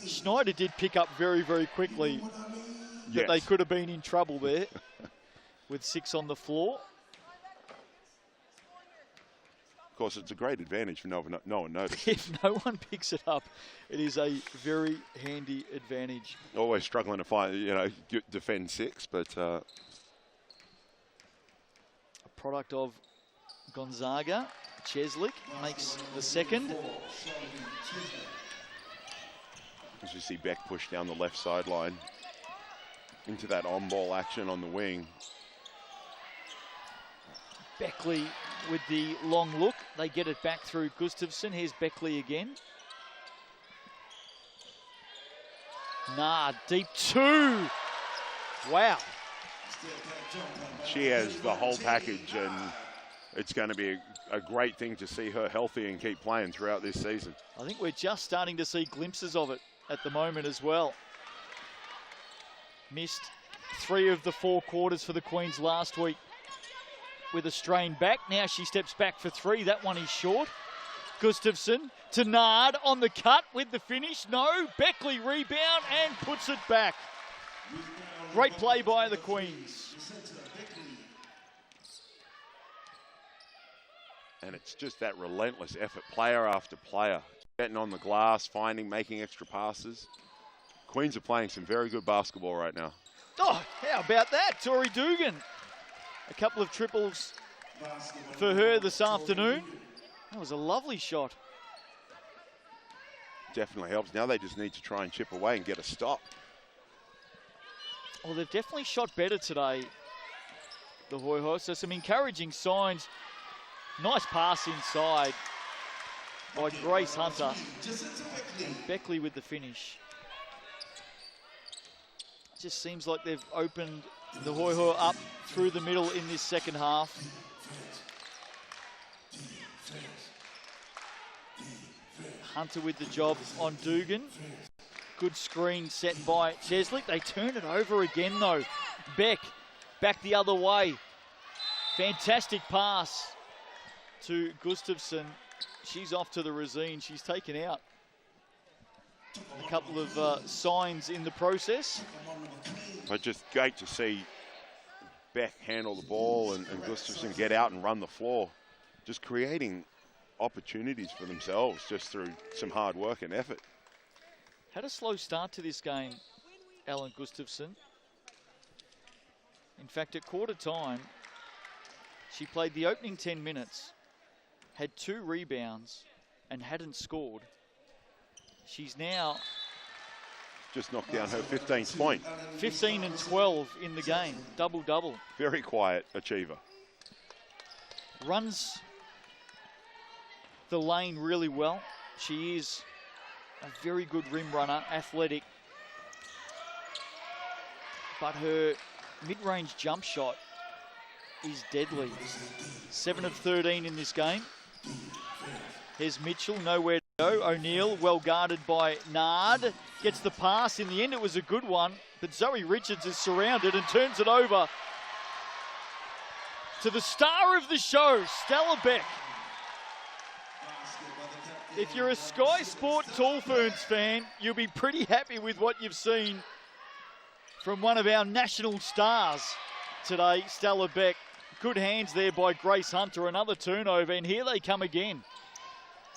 Schneider did pick up very that yes. They could have been in trouble there with 6 on the floor. Of course, it's a great advantage for no one noticed. If no one picks it up, it is a very handy advantage. Always struggling to find, defend 6, but a product of Gonzaga. Cheslick makes the second. as you see Beck push down the left sideline into that on-ball action on the wing. Beckley with the long look. They get it back through Gustafsson. Here's Beckley again. Deep 2. Wow. She has the whole package, and it's going to be a great thing to see her healthy and keep playing throughout this season. I think we're just starting to see glimpses of it at the moment as well. Missed 3 of the 4 quarters for the Queens last week with a strained back. Now she steps back for 3. That one is short. Gustafsson to Nard on the cut with the finish. No, Beckley rebound and puts it back. Great play by the Queens. And it's just that relentless effort, player after player. Getting on the glass, making extra passes. Queens are playing some very good basketball right now. Oh, how about that? Tori Dugan. A couple of triples for her this afternoon. That was a lovely shot. Definitely helps. Now they just need to try and chip away and get a stop. Well, they've definitely shot better today, the Hoiho. So some encouraging signs. Nice pass inside by Grace Hunter. And Beckley with the finish. Just seems like they've opened the Hoiho up through the middle in this second half. Hunter with the job on Dugan. Good screen set by Cheslick. They turn it over again though. Beck back the other way. Fantastic pass to Gustafsson. She's off to the Racine. She's taken out. A couple of signs in the process. But just great to see Beck handle the ball and Gustafsson get out and run the floor. Just creating opportunities for themselves just through some hard work and effort. Had a slow start to this game, Ellen Gustafsson. In fact, at quarter time, she played the opening 10 minutes, had 2 rebounds, and hadn't scored. She's now just knocked down her 15th point. 15 and 12 in the game, double-double. Very quiet achiever. Runs the lane really well. She is a very good rim runner, athletic. But her mid-range jump shot is deadly. 7 of 13 in this game. Here's Mitchell, nowhere to go. O'Neill, well guarded by Nard. Gets the pass. In the end, it was a good one. But Zoe Richards is surrounded and turns it over to the star of the show, Stella Beck. If you're a Sky Sport Tall Ferns fan, you'll be pretty happy with what you've seen from one of our national stars. today. Stella Beck, good hands there by Grace Hunter, another turnover, and here they come again.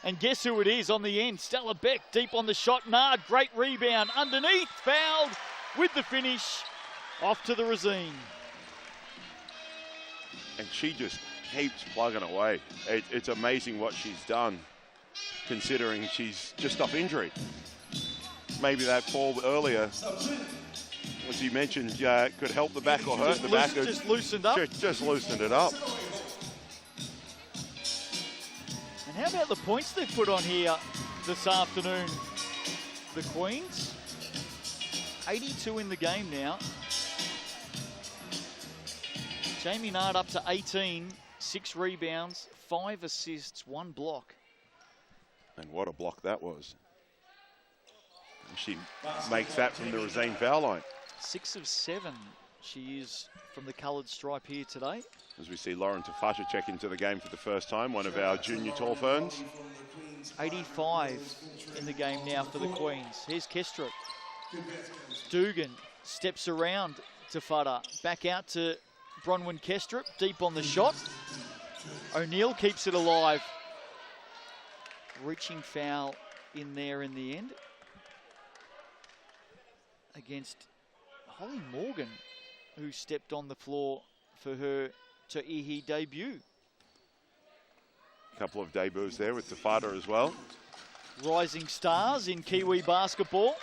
And guess who it is on the end? Stella Beck, deep on the shot. Nard, great rebound. Underneath, fouled with the finish. Off to the Racine. And she just keeps plugging away. It's amazing what she's done, considering she's just off injury. Maybe that fall earlier, as you mentioned, could help the back or hurt the back. Just loosened up. Just loosened it up. And how about the points they put on here this afternoon? The Queens, 82 in the game now. Jamie Nard up to 18, 6 rebounds, 5 assists, 1 block. And what a block that was. She makes that from the Racine foul line. 6 of 7 she is from the coloured stripe here today. As we see Lauren Tafasha check into the game for the first time, one of our junior tall ferns. 85 in the game now for the Queens. Here's Kestrel. Dugan steps around to Fudder. Back out to Bronwyn Kestrel, deep on the shot. O'Neill keeps it alive. Reaching foul in there in the end. Against Holly Morgan, who stepped on the floor for her Tauihi debut. A couple of debuts there with Tafada as well. Rising stars in Kiwi basketball.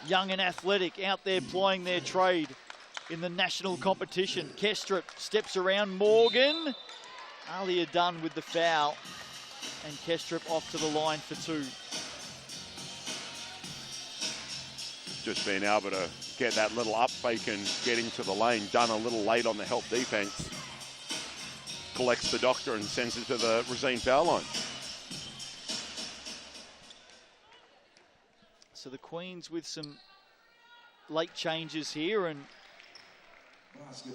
Young and athletic, out there plying their trade in the national competition. Kestrel steps around Morgan. Alia Dunn with the foul. And Kestrel off to the line for 2. Just being able to get that little up fake and get into the lane. Done a little late on the help defense. Collects the doctor and sends it to the Racine foul line. So the Queens with some late changes here and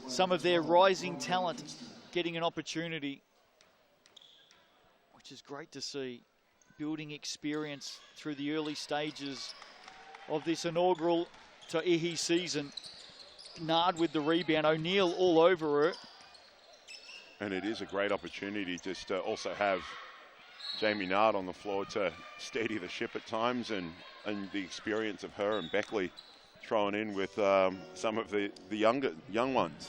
some of their rising talent getting an opportunity, which is great to see. Building experience through the early stages of this inaugural Tauihi season. Nard with the rebound, O'Neill all over her. And it is a great opportunity just to also have Jamie Nard on the floor to steady the ship at times, and the experience of her and Beckley thrown in with some of the young ones.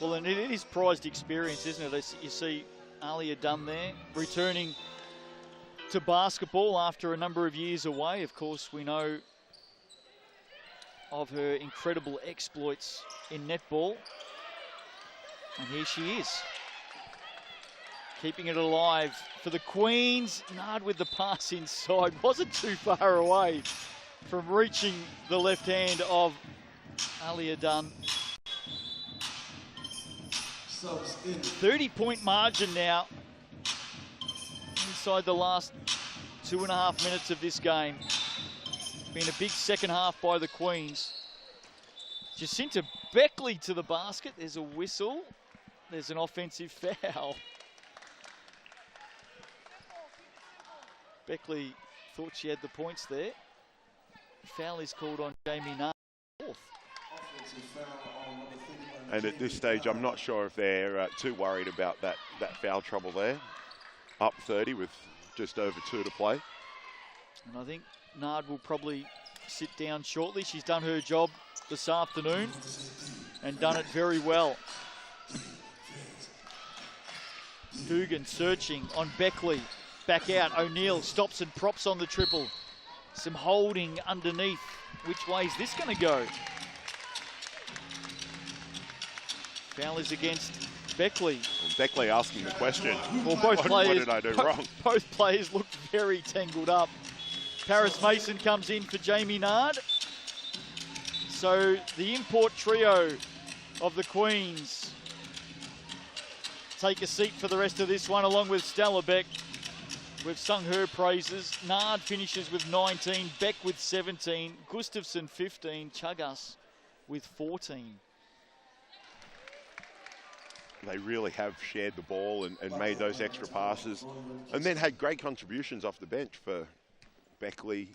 Well, and it is prized experience, isn't it? You see Alia Dunn there, returning to basketball after a number of years away. Of course, we know of her incredible exploits in netball. And here she is, keeping it alive for the Queens. Nard with the pass inside. Wasn't too far away from reaching the left hand of Alia Dunn. 30-point margin now inside the last 2.5 minutes of this game. Been a big second half by the Queens. Jacinta Beckley to the basket. There's a whistle. There's an offensive foul. Beckley thought she had the points there. Foul is called on Jamie Nard. And at this stage, I'm not sure if they're too worried about that foul trouble there. Up 30 with just over 2 to play. And I think Nard will probably sit down shortly. She's done her job this afternoon and done it very well. Dugan searching on Beckley. Back out, O'Neill stops and props on the triple. Some holding underneath. Which way is this going to go? Foul is against Beckley. Well, Beckley asking the question. Well, both players, what did I do wrong? Both players look very tangled up. Paris Mason comes in for Jamie Nard. So the import trio of the Queens take a seat for the rest of this one, along with Stella Beck. We've sung her praises. Nard finishes with 19, Beck with 17, Gustafson 15, Chagas with 14. They really have shared the ball and made those extra passes, and then had great contributions off the bench for Beckley,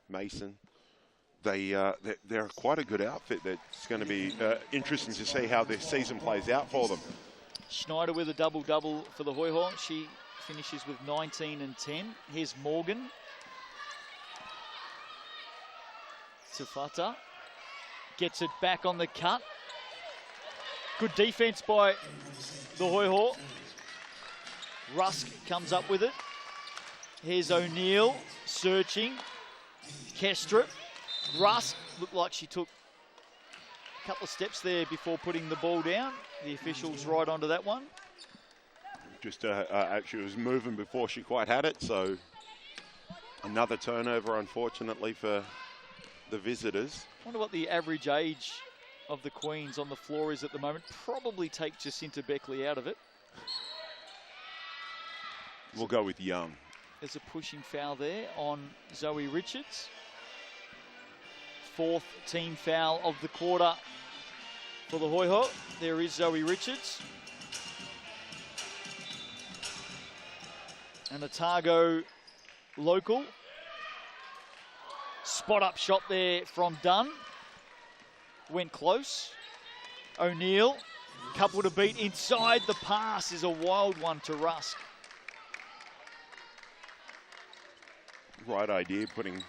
Mason, they're quite a good outfit. It's going to be interesting to see how this season plays out for them. Schneider with a double-double for the Hoiho. She finishes with 19 and 10. Here's Morgan. Tafata gets it back on the cut. Good defense by the Hoiho. Rusk comes up with it. Here's O'Neill searching. Kestrup. Rusk looked like she took a couple of steps there before putting the ball down. The officials right onto that one. Just she was moving before she quite had it, so another turnover, unfortunately, for the visitors. I wonder what the average age of the Queens on the floor is at the moment. Probably take Jacinta Beckley out of it. We'll go with young. There's a pushing foul there on Zoe Richards. Fourth team foul of the quarter for the Hoiho. There is Zoe Richards. And Otago local. Spot up shot there from Dunn. Went close. O'Neill, couple to beat inside. The pass is a wild one to Rusk. Right idea, putting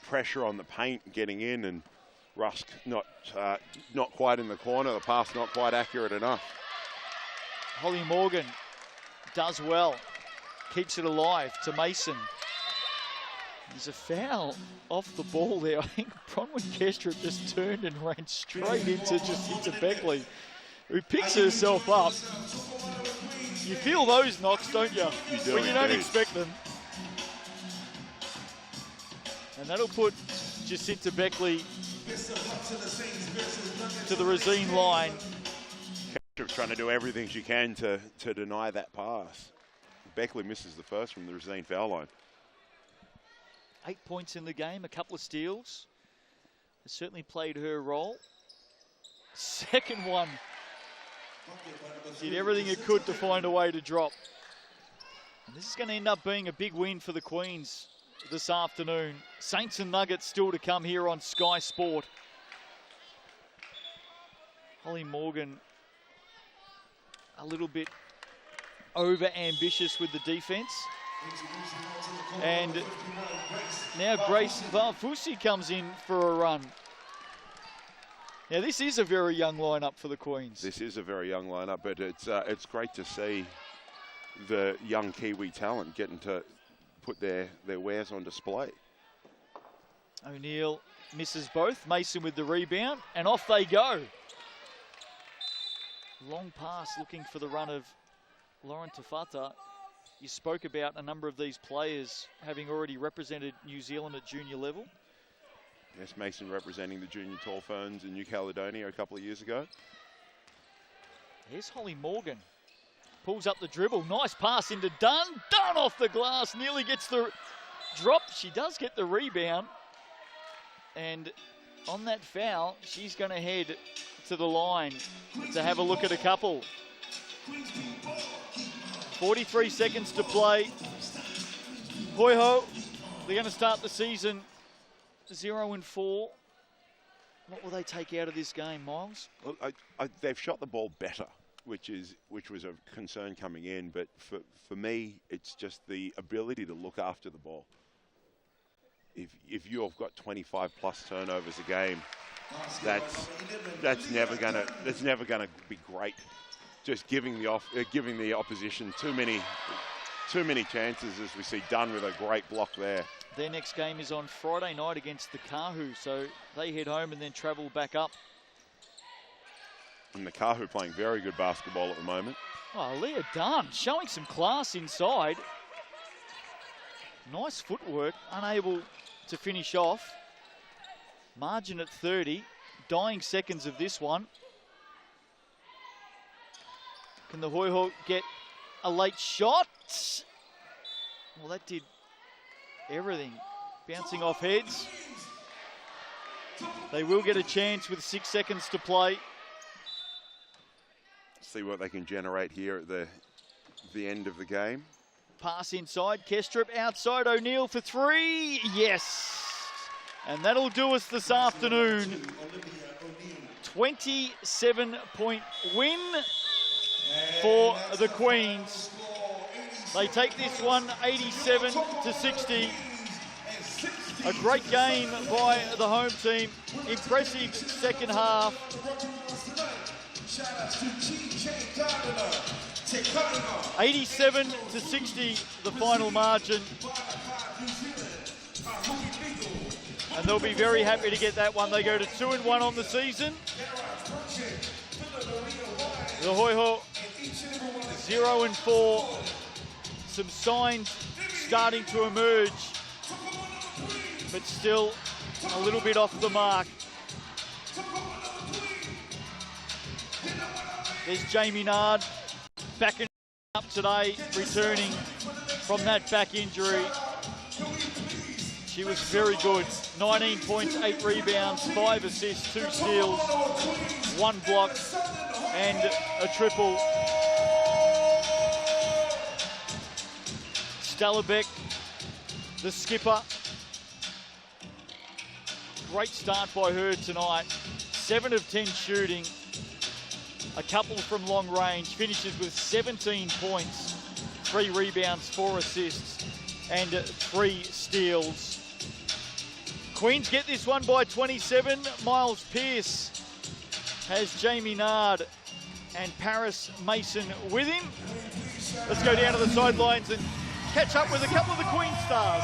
pressure on the paint, getting in, and Rusk not quite in the corner. The pass not quite accurate enough. Holly Morgan does well. Keeps it alive to Mason. There's a foul off the ball there. I think Bronwyn Kestrup just turned and ran straight into Jacinta Beckley, who picks herself up. You feel those knocks, don't you? You do, when you don't indeed. expect them. And that'll put Jacinta Beckley to the Racine line. Kestrup trying to do everything she can to deny that pass. Beckley misses the first from the Racine foul line. 8 points in the game, a couple of steals. Has certainly played her role. Second one. Did everything it could to find a way to drop. And this is going to end up being a big win for the Queens this afternoon. Saints and Nuggets still to come here on Sky Sport. Holly Morgan a little bit over ambitious with the defense. And now Grace Valfusi comes in for a run. Now this is a very young lineup for the Queens. This is a very young lineup, but it's great to see the young Kiwi talent getting to put their wares on display. O'Neill misses both. Mason with the rebound, and off they go. Long pass looking for the run of Lauren Tafata. You spoke about a number of these players having already represented New Zealand at junior level. Yes, Mason representing the junior tall ferns in New Caledonia a couple of years ago. Here's Holly Morgan. Pulls up the dribble. Nice pass into Dunn. Dunn off the glass. Nearly gets the drop. She does get the rebound. And on that foul, she's going to head to the line to have a look at a couple. 43 seconds to play. Hoiho, they're going to start the season 0-4. What will they take out of this game, Miles? Well, they've shot the ball better, which was a concern coming in. But for me, it's just the ability to look after the ball. If you've got 25 plus turnovers a game, that's never gonna be great. Just giving the opposition too many chances, as we see Dunn with a great block there. Their next game is on Friday night against the Kahu, so they head home and then travel back up. And the Kahu playing very good basketball at the moment. Oh, Leah Dunn showing some class inside. Nice footwork, unable to finish off. Margin at 30, dying seconds of this one. Can the Hoiho get a late shot? Well, that did everything. Bouncing off heads. They will get a chance with 6 seconds to play. See what they can generate here at the end of the game. Pass inside, Kestrup outside, O'Neill for three. Yes. And that'll do us this afternoon. 27-point win for the Queens. They take this one 87-60. A great game by the home team. Impressive second half. 87-60, the final margin. And they'll be very happy to get that one. They go to 2-1 on the season. The Hoiho 0-4. Some signs starting to emerge, but still a little bit off the mark. There's Jamie Nard back in up today, returning from that back injury. She was very good. 19 points, 8 rebounds, 5 assists, 2 steals, 1 block, and a triple. Stella Beck, the skipper. Great start by her tonight. 7 of 10 shooting. A couple from long range. Finishes with 17 points, 3 rebounds, 4 assists, and 3 steals. Queens get this one by 27. Miles Pearce has Jamie Nard and Paris Mason with him. Let's go down to the sidelines and catch up with a couple of the Queen stars.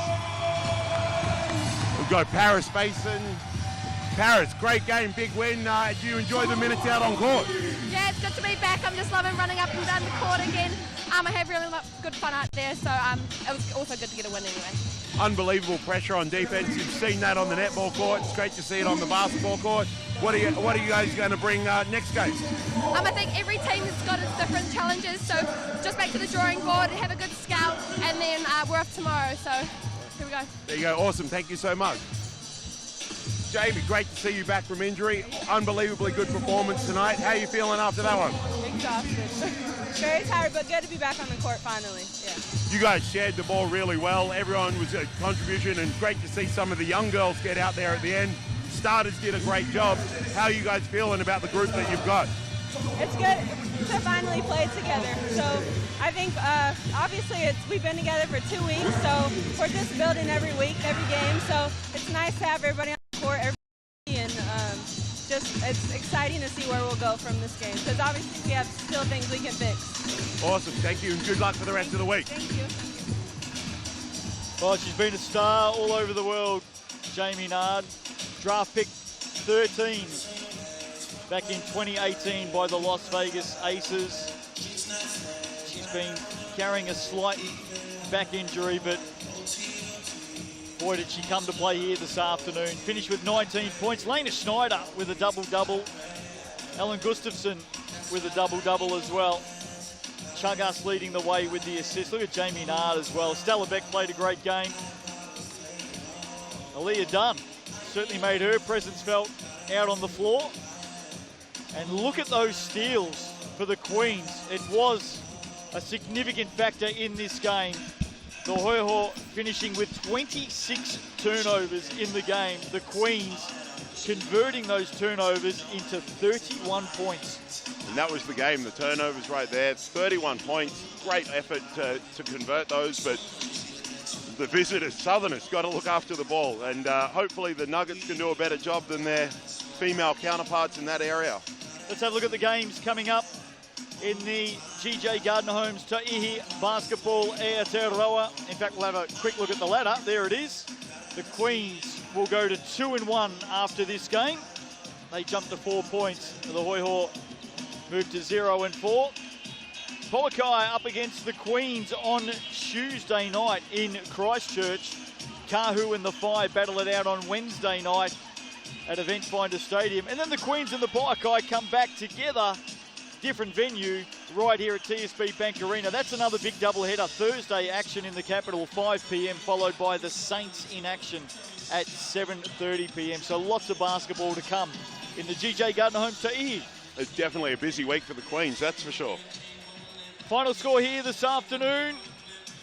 We've got Paris Mason. Paris, great game, big win. Do you enjoy the minutes out on court? Yeah, it's good to be back. I'm just loving running up and down the court again. I have really good fun out there, so it was also good to get a win anyway. Unbelievable pressure on defense. You've seen that on the netball court. It's great to see it on the basketball court. What are you guys going to bring next game? I think every team has got its different challenges, so just back to the drawing board, have a good scout, and then we're off tomorrow, so here we go. There you go. Awesome. Thank you so much. Jamie, great to see you back from injury. Unbelievably good performance tonight. How are you feeling after that one? Exhausted. Very tired, but good to be back on the court finally. Yeah. You guys shared the ball really well. Everyone was a contribution, and great to see some of the young girls get out there at the end. Starters did a great job. How are you guys feeling about the group that you've got? It's good to finally play together. So I think obviously we've been together for 2 weeks, so we're just building every week, every game. So it's nice to have everybody on the court, and it's exciting to see where we'll go from this game, because obviously we have still things we can fix. Awesome, thank you, and good luck for the rest of the week. Thank you. Well, she's been a star all over the world, Jamie Nard. Draft pick 13 back in 2018 by the Las Vegas Aces. She's been carrying a slight back injury, but boy, did she come to play here this afternoon. Finished with 19 points. Lena Schneider with a double-double. Ellen Gustafson with a double-double as well. Chagas leading the way with the assist. Look at Jamie Nard as well. Stella Beck played a great game. Aaliyah Dunn certainly made her presence felt out on the floor. And look at those steals for the Queens. It was a significant factor in this game. The Hoiho finishing with 26 turnovers in the game. The Queens converting those turnovers into 31 points. And that was the game, the turnovers right there. It's 31 points, great effort to convert those, but the visitors, Southerners, got to look after the ball, and hopefully the Nuggets can do a better job than their female counterparts in that area. Let's have a look at the games coming up in the GJ Gardner Homes Tauihi Basketball Aotearoa. In fact, we'll have a quick look at the ladder. There it is. The Queens will go to 2-1 after this game. They jump to 4 points. The Hoiho move to 0-4. Poakai up against the Queens on Tuesday night in Christchurch. Kahu and the Five battle it out on Wednesday night at Event Finder Stadium. And then the Queens and the Poakai come back together, different venue, right here at TSB Bank Arena. That's another big doubleheader. Thursday action in the capital, 5 p.m, followed by the Saints in action at 7:30 p.m. So lots of basketball to come in the GJ Gardner Home Tauihi. It's definitely a busy week for the Queens, that's for sure. Final score here this afternoon,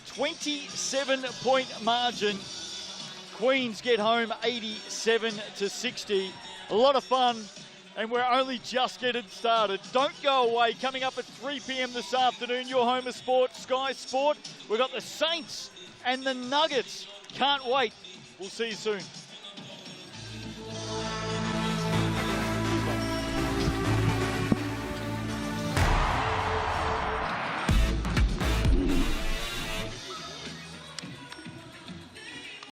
27-point margin Queens get home 87-60. A lot of fun, and we're only just getting started. Don't go away. Coming up at 3 p.m. this afternoon, your home of sport, Sky Sport. We've got the Saints and the Nuggets. Can't wait. We'll see you soon.